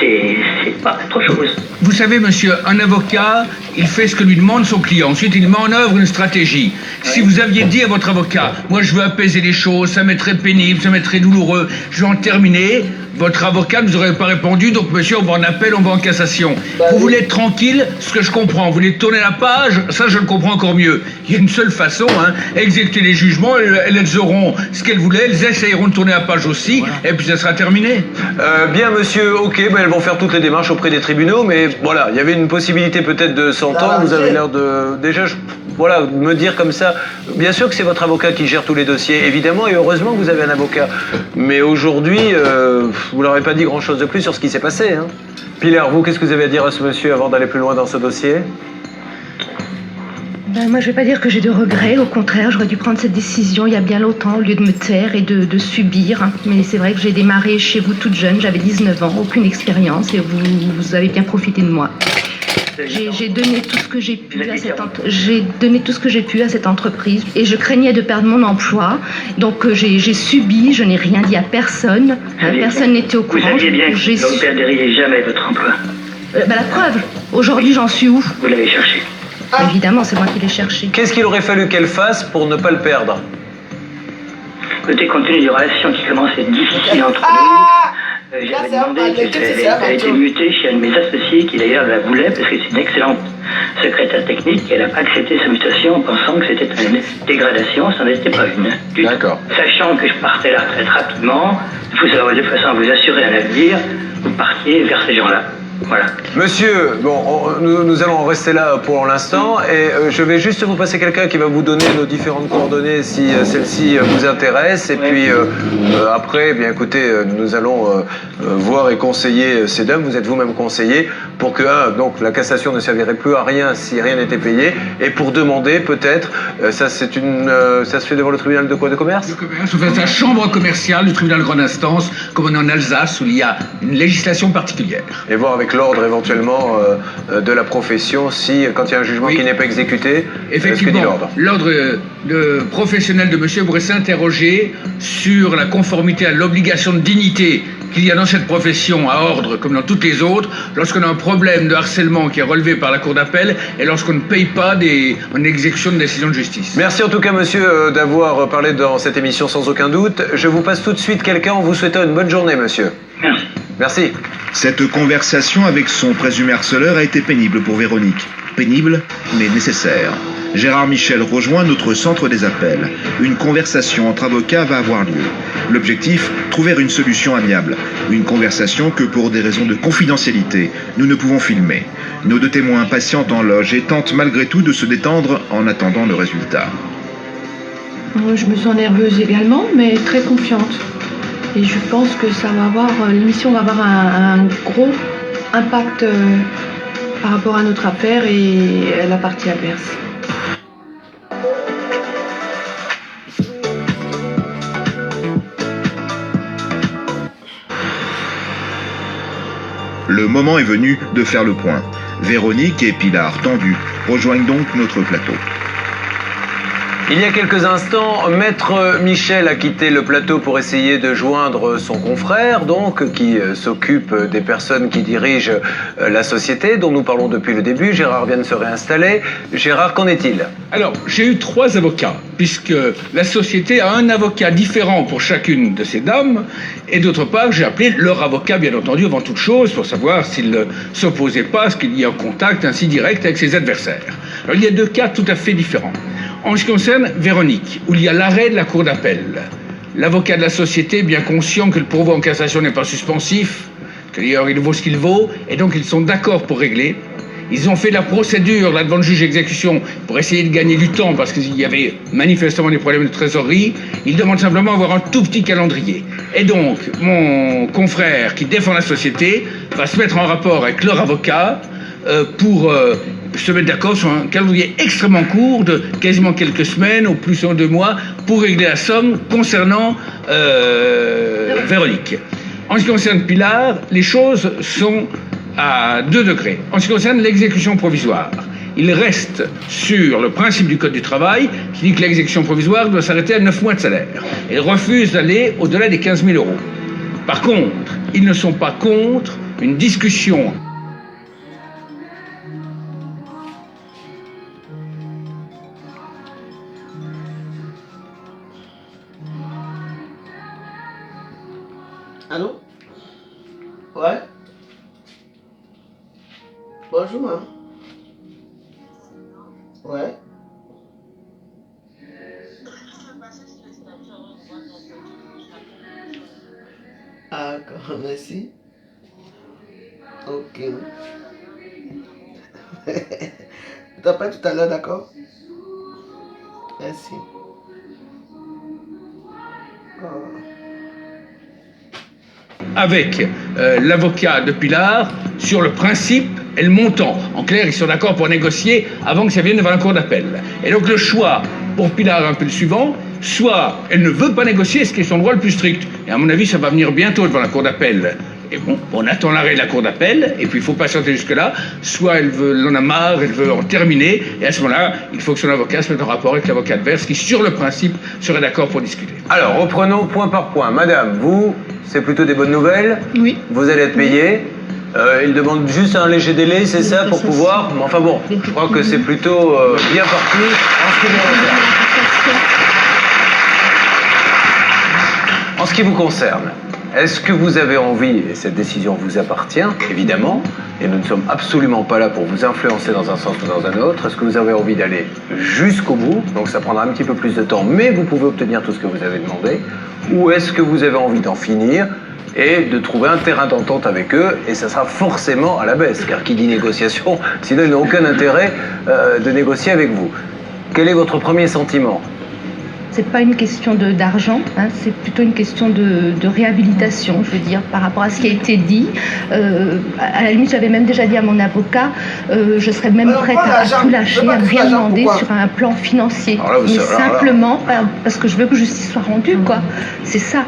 C'est pas autre chose. Vous savez, monsieur, un avocat, il fait ce que lui demande son client. Ensuite, il met en œuvre une stratégie. Si vous aviez dit à votre avocat, moi, je veux apaiser les choses, ça m'est très pénible, ça m'est très douloureux, je vais en terminer, votre avocat ne vous aurait pas répondu, donc monsieur, on va en appel, on va en cassation. Vous voulez être tranquille, ce que je comprends. Vous voulez tourner la page, ça, je le comprends encore mieux. Il y a une seule façon, exécuter les jugements, elles auront ce qu'elles voulaient, elles essayeront de tourner la page aussi, et puis ça sera terminé. Bien, monsieur, ok, elles vont faire toutes les démarches auprès des tribunaux, mais voilà, il y avait une possibilité peut-être de s'entendre. Vous avez l'air de... Déjà, me dire comme ça, bien sûr que c'est votre avocat qui gère tous les dossiers, évidemment, et heureusement que vous avez un avocat. Mais aujourd'hui, vous leur avez pas dit grand-chose de plus sur ce qui s'est passé. Pilar, vous, qu'est-ce que vous avez à dire à ce monsieur avant d'aller plus loin dans ce dossier? Moi, je vais pas dire que j'ai de regrets. Au contraire, j'aurais dû prendre cette décision il y a bien longtemps au lieu de me taire et de subir. Mais c'est vrai que j'ai démarré chez vous toute jeune. J'avais 19 ans, aucune expérience et vous avez bien profité de moi. J'ai donné tout ce que j'ai pu à cette entreprise et je craignais de perdre mon emploi. Donc j'ai subi, je n'ai rien dit à personne. Personne n'était au courant. Vous saviez bien que vous ne perdriez jamais votre emploi. La preuve, aujourd'hui j'en suis où? Vous l'avez cherché. Évidemment, c'est moi qui l'ai cherché. Qu'est-ce qu'il aurait fallu qu'elle fasse pour ne pas le perdre? Écoutez, compte tenu des relations qui commencent à être difficiles entre nous, j'avais demandé qu'elle ait été mutée chez un de mes associés qui d'ailleurs la voulait parce que c'est une excellente secrétaire technique et elle n'a pas accepté sa mutation en pensant que c'était une dégradation, ça n'en était pas une. D'accord. Sachant que je partais à la retraite rapidement, de façon à vous assurer un avenir, vous partiez vers ces gens-là. Voilà. Monsieur, nous allons rester là pour l'instant et je vais juste vous passer quelqu'un qui va vous donner nos différentes coordonnées si celle-ci vous intéresse et puis après, bien écoutez, nous allons voir et conseiller ces dames, vous êtes vous-même conseiller pour que donc la cassation ne servirait plus à rien si rien n'était payé et pour demander peut-être, ça se fait devant le tribunal de quoi, de commerce? Le commerce, enfin, c'est la chambre commerciale du tribunal de grande instance comme on est en Alsace où il y a une législation particulière. Et voir avec l'ordre éventuellement de la profession si, quand il y a un jugement qui n'est pas exécuté, effectivement, ce que dit l'ordre. L'ordre professionnel de monsieur pourrait s'interroger sur la conformité à l'obligation de dignité qu'il y a dans cette profession à ordre comme dans toutes les autres lorsqu'on a un problème de harcèlement qui est relevé par la cour d'appel et lorsqu'on ne paye pas en exécution de décision de justice. Merci en tout cas monsieur d'avoir parlé dans cette émission sans aucun doute. Je vous passe tout de suite quelqu'un en vous souhaitant une bonne journée monsieur. Merci. Merci. Cette conversation avec son présumé harceleur a été pénible pour Véronique. Pénible, mais nécessaire. Gérard Michel rejoint notre centre des appels. Une conversation entre avocats va avoir lieu. L'objectif, trouver une solution amiable. Une conversation que pour des raisons de confidentialité, nous ne pouvons filmer. Nos deux témoins patientent en loge et tentent malgré tout de se détendre en attendant le résultat. Je me sens nerveuse également, mais très confiante. Et je pense que l'émission va avoir un gros impact par rapport à notre affaire et à la partie adverse. Le moment est venu de faire le point. Véronique et Pilar, tendues, rejoignent donc notre plateau. Il y a quelques instants, Maître Michel a quitté le plateau pour essayer de joindre son confrère, donc, qui s'occupe des personnes qui dirigent la société, dont nous parlons depuis le début. Gérard vient de se réinstaller. Gérard, qu'en est-il? Alors, j'ai eu 3 avocats, puisque la société a un avocat différent pour chacune de ces dames, et d'autre part, j'ai appelé leur avocat, bien entendu, avant toute chose, pour savoir s'il ne s'opposait pas à ce qu'il y ait un contact ainsi direct avec ses adversaires. Alors, il y a 2 cas tout à fait différents. En ce qui concerne Véronique, où il y a l'arrêt de la cour d'appel, l'avocat de la société, bien conscient que le pourvoi en cassation n'est pas suspensif, que d'ailleurs il vaut ce qu'il vaut, et donc ils sont d'accord pour régler. Ils ont fait la procédure là devant le juge d'exécution pour essayer de gagner du temps parce qu'il y avait manifestement des problèmes de trésorerie. Ils demandent simplement avoir un tout petit calendrier. Et donc, mon confrère qui défend la société va se mettre en rapport avec leur avocat pour se mettre d'accord sur un calendrier extrêmement court de quasiment quelques semaines, au plus en 2 mois, pour régler la somme concernant Véronique. En ce qui concerne Pilar, les choses sont à 2 degrés. En ce qui concerne l'exécution provisoire, il reste sur le principe du Code du travail qui dit que l'exécution provisoire doit s'arrêter à 9 mois de salaire. Il refuse d'aller au-delà des 15 000 euros. Par contre, ils ne sont pas contre une discussion. Allô? Ouais? Bonjour, maman. Ouais? Ah, d'accord, merci. Ok. Je t'appelle tout à l'heure, d'accord? Merci. Oh. Avec l'avocat de Pilar sur le principe et le montant. En clair, ils sont d'accord pour négocier avant que ça vienne devant la cour d'appel. Et donc le choix pour Pilar est un peu le suivant. Soit elle ne veut pas négocier, ce qui est son droit le plus strict. Et à mon avis, ça va venir bientôt devant la cour d'appel. Et bon, on attend l'arrêt de la cour d'appel, et puis il faut patienter jusque-là. Soit elle en a marre, elle veut en terminer, et à ce moment-là, il faut que son avocat se mette en rapport avec l'avocat adverse, qui sur le principe serait d'accord pour discuter. Alors, reprenons point par point. Madame, vous, c'est plutôt des bonnes nouvelles. Oui. Vous allez être payé. Il demande juste un léger délai, c'est ça, pour pouvoir... Enfin bon, je crois que c'est plutôt bien parti en ce qui vous concerne. En ce qui vous concerne, est-ce que vous avez envie, et cette décision vous appartient, évidemment, et nous ne sommes absolument pas là pour vous influencer dans un sens ou dans un autre, est-ce que vous avez envie d'aller jusqu'au bout, donc ça prendra un petit peu plus de temps, mais vous pouvez obtenir tout ce que vous avez demandé, ou est-ce que vous avez envie d'en finir et de trouver un terrain d'entente avec eux, et ça sera forcément à la baisse, car qui dit négociation, sinon ils n'ont aucun intérêt de négocier avec vous. Quel est votre premier sentiment ? C'est pas une question d'argent, hein, c'est plutôt une question de réhabilitation, je veux dire, par rapport à ce qui a été dit. À la limite, j'avais même déjà dit à mon avocat, je serais même prête à tout lâcher, à ne rien demander sur un plan financier. Mais simplement parce que je veux que justice soit rendue, quoi. C'est ça.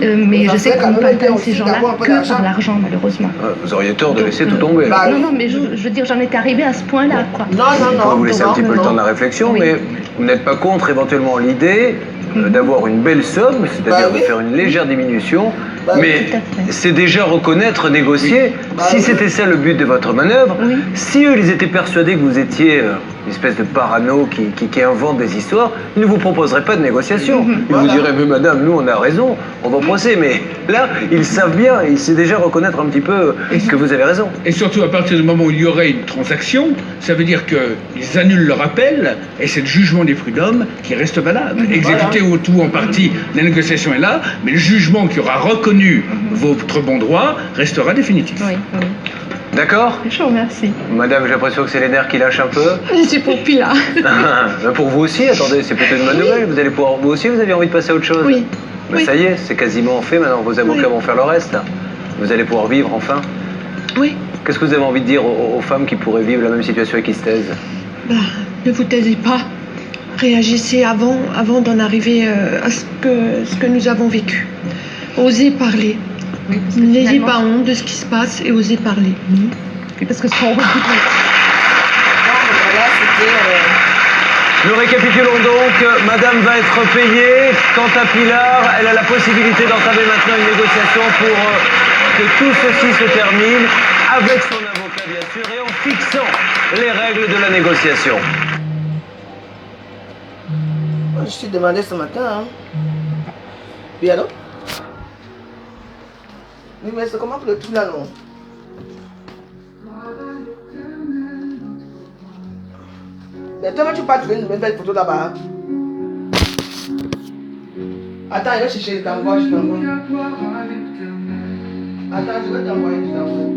Mais je sais qu'on ne peut pas atteindre ces gens-là que par l'argent, malheureusement. Vous auriez tort de laisser tout tomber. Non, mais je veux dire, j'en étais arrivée à ce point-là, quoi. Non. On va vous laisser un petit peu le temps de la réflexion, oui. Mais vous n'êtes pas contre éventuellement l'idée d'avoir une belle somme, c'est-à-dire de faire une légère diminution, mais c'est déjà reconnaître, négocier. Si c'était ça le but de votre manœuvre, si eux ils étaient persuadés que vous étiez une espèce de parano qui invente des histoires, ils ne vous proposeraient pas de négociation. Ils vous diraient, mais madame, nous on a raison, on va au procès. Mais là, ils savent bien, ils savent déjà reconnaître un petit peu que vous avez raison. Et surtout, à partir du moment où il y aurait une transaction, ça veut dire qu'ils annulent leur appel, et c'est le jugement des prud'hommes qui reste valable. Exécuté ou tout en partie, la négociation est là, mais le jugement qui aura reconnu votre bon droit restera définitif. Oui. D'accord ? Je vous remercie. Madame, j'ai l'impression que c'est les nerfs qui lâchent un peu. C'est pour Pilar. Pour vous aussi, attendez, c'est peut-être une bonne nouvelle. Vous allez pouvoir, vous aussi, vous avez envie de passer à autre chose. Oui. Ça y est, c'est quasiment fait. Maintenant, vos avocats vont faire le reste. Vous allez pouvoir vivre enfin. Oui. Qu'est-ce que vous avez envie de dire aux femmes qui pourraient vivre la même situation et qui se taisent ? Ne vous taisez pas. Réagissez avant d'en arriver à ce que nous avons vécu. Osez parler. Oui, n'ayez pas honte de ce qui se passe et osez parler. Oui, parce que ce qu'on recoupe. Nous récapitulons donc, madame va être payée. Quant à Pilar, elle a la possibilité d'entamer maintenant une négociation pour que tout ceci se termine avec son avocat bien sûr et en fixant les règles de la négociation. Je t'ai demandé ce matin, hein. Oui, allô? Oui, mais c'est comment que le tout là, non? Mais toi, tu pas trouver une belle photo là-bas. Attends, il va chercher, je t'envoie. Attends, je vais t'envoyer. Down.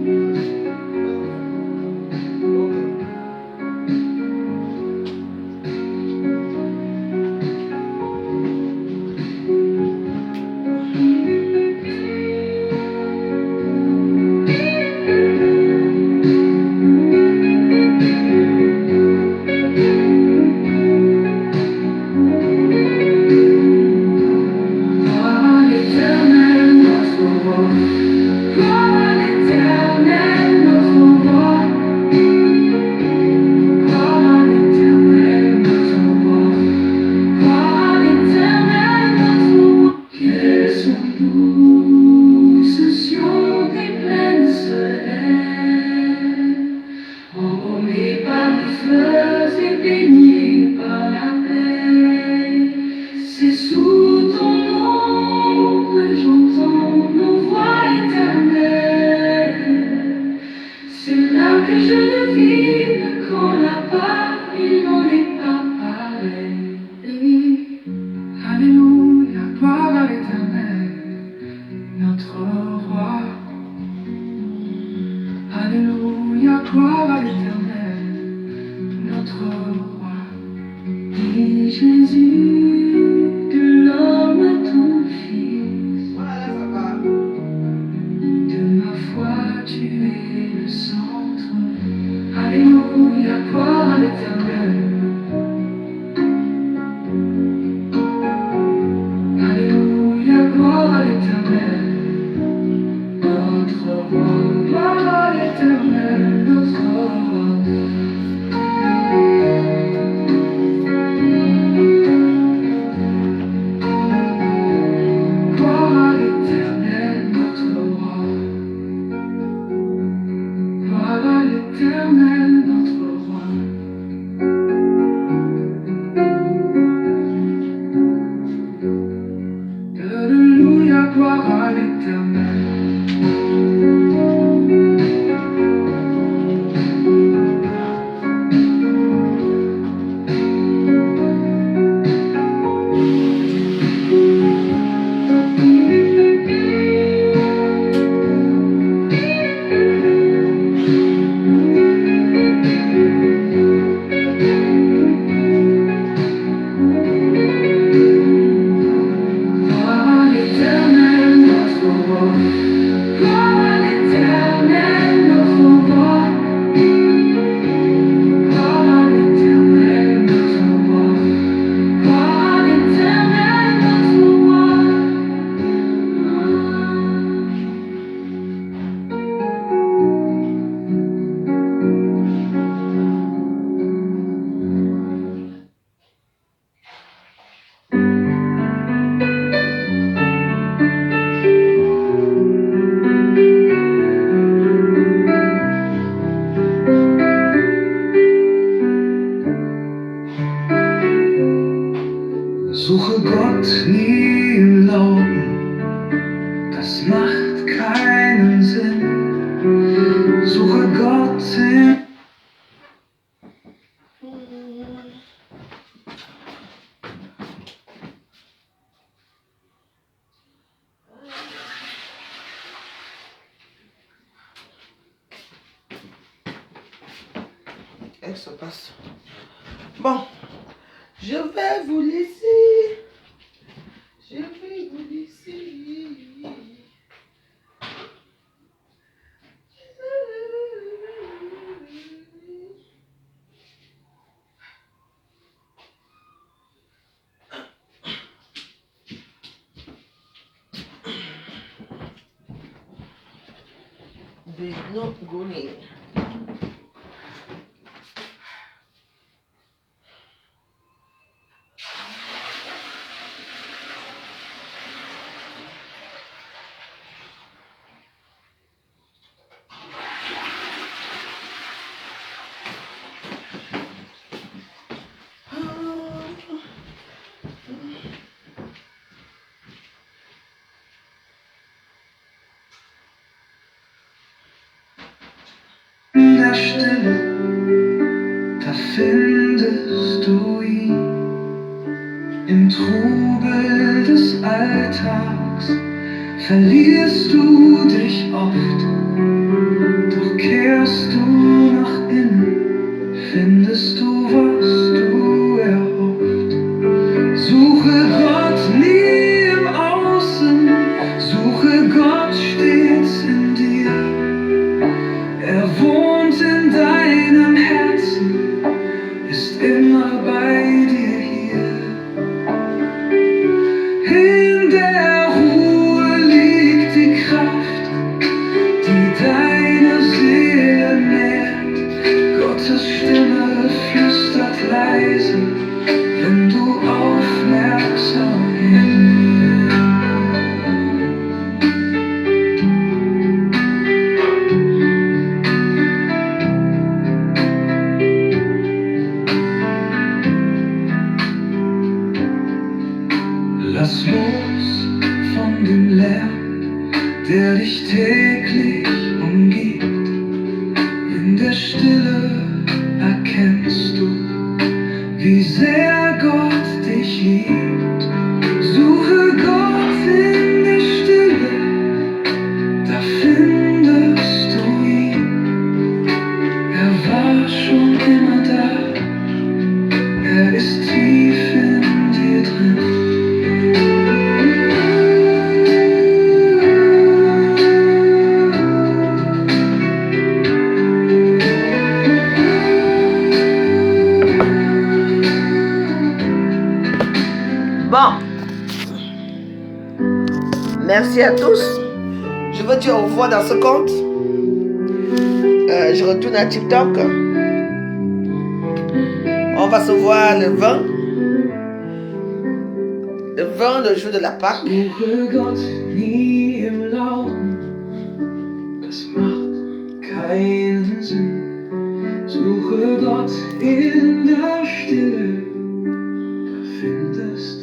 C'est là que je devine qu'on n'a pas, il n'en est pas pareil. Alléluia, gloire à l'Éternel, notre roi. Alléluia, gloire à l'Éternel, notre roi. Et Jésus, de l'homme à ton fils, de ma foi tu es le centre. Alléluia, gloire à l'Éternel. Alléluia, gloire à l'Éternel, notre roi. Gloire à l'Éternel, notre roi. Gloire à l'Éternel, notre roi. Gloire à l'Éternel, notre roi. Alléluia, gloire à l'Éternel. Gloire à l'Éternel, notre roi. Gloire à l'Éternel, notre roi. Gloire à l'Éternel, notre roi. Gloire à l'Éternel, notre roi. Suche Gott nie im Lauten, das macht keinen Sinn. Suche Gott in Elle se passe. Bon, je vais vous laisser. Je vais vous laisser. There's no going. In der Stille, da findest du ihn. Im Trubel des Alltags verlierst du dich oft, doch kehrst du nach innen, findest du, was du erhofft. Suche Gott nie im Außen, suche Gott stets in dir. Er wohnt in deinem Herzen, ist immer bei dir hier. In der Ruhe liegt die Kraft, die deine Seele nährt. In der Stille erkennst du, wie sehr Gott dich liebt. Suche Gott in der Stille, da findest du ihn. Er war schon immer da, er ist tief in dir drin. Bon, merci à tous. Je vous dis au revoir dans ce compte. Je retourne à TikTok. On va se voir le 20. Le 20, le jour de la Pâque. Suche Gott nie im Lauten, das macht keinen Sinn. Suche Gott in der Stille, da findest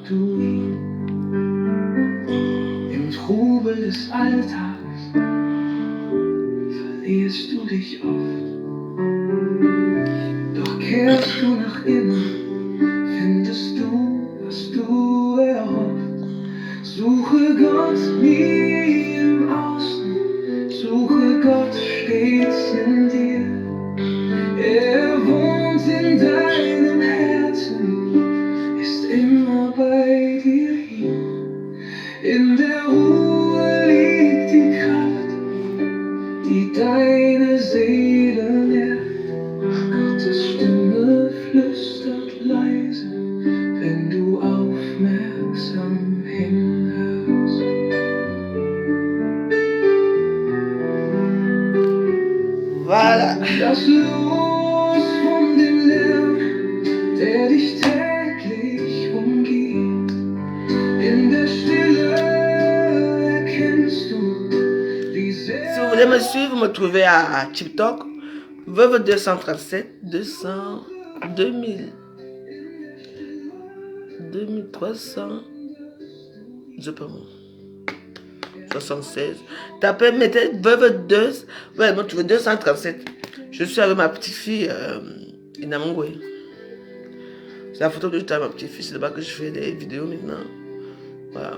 du ihn. Im Trubel des Alltags verlierst du dich oft. Doch kehrst du nach innen, findest du, was du erhofft. Suche Gott nie im Außen, suche Gott stets in dir. Er wohnt in deinem Herzen, ist immer bei dir hier. In der Ruhe liegt die Kraft, die deine Seele nährt. Gottes Stimme flüstert leise, wenn du aufmerksam hinhörst. Voilà. Lass los von dem Lärm, der dich täglich umgibt. In der Stille erkennst du, wie sehr. Si vous voulez me suivre, me trouver à TikTok, Veuve 237 2000 2300 je peux 76. Tapez, mettez Veuve 2. Ouais, moi tu veux 237. Je suis avec ma petite fille Inamungwe. C'est la photo de ma petite fille, c'est là-bas que je fais des vidéos maintenant. Voilà.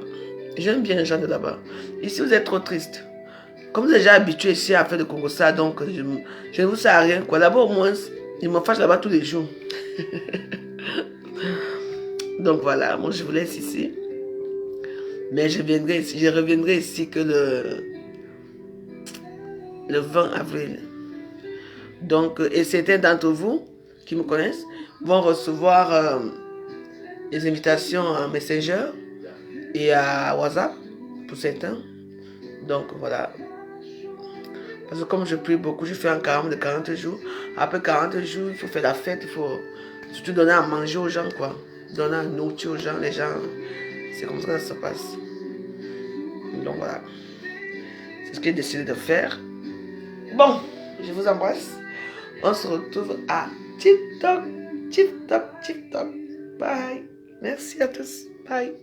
J'aime bien les gens de là-bas. Ici vous êtes trop triste. Comme vous êtes déjà habitué ici à faire de Congo ça, donc je ne vous sers à rien. Quoi. Là-bas au moins, ils me fâchent là-bas tous les jours. Donc voilà, moi je vous laisse ici. Mais je reviendrai ici que le 20 avril. Donc, et certains d'entre vous qui me connaissent vont recevoir les invitations en Messenger et à WhatsApp pour certains. Donc voilà. Parce que comme je prie beaucoup, je fais un carême de 40 jours. Après 40 jours, il faut faire la fête, il faut surtout donner à manger aux gens, quoi. Donner à nourrir aux gens, les gens. C'est comme ça que ça se passe. Donc voilà. C'est ce que j'ai décidé de faire. Bon, je vous embrasse. On se retrouve à TikTok. Bye. Merci à tous. Bye.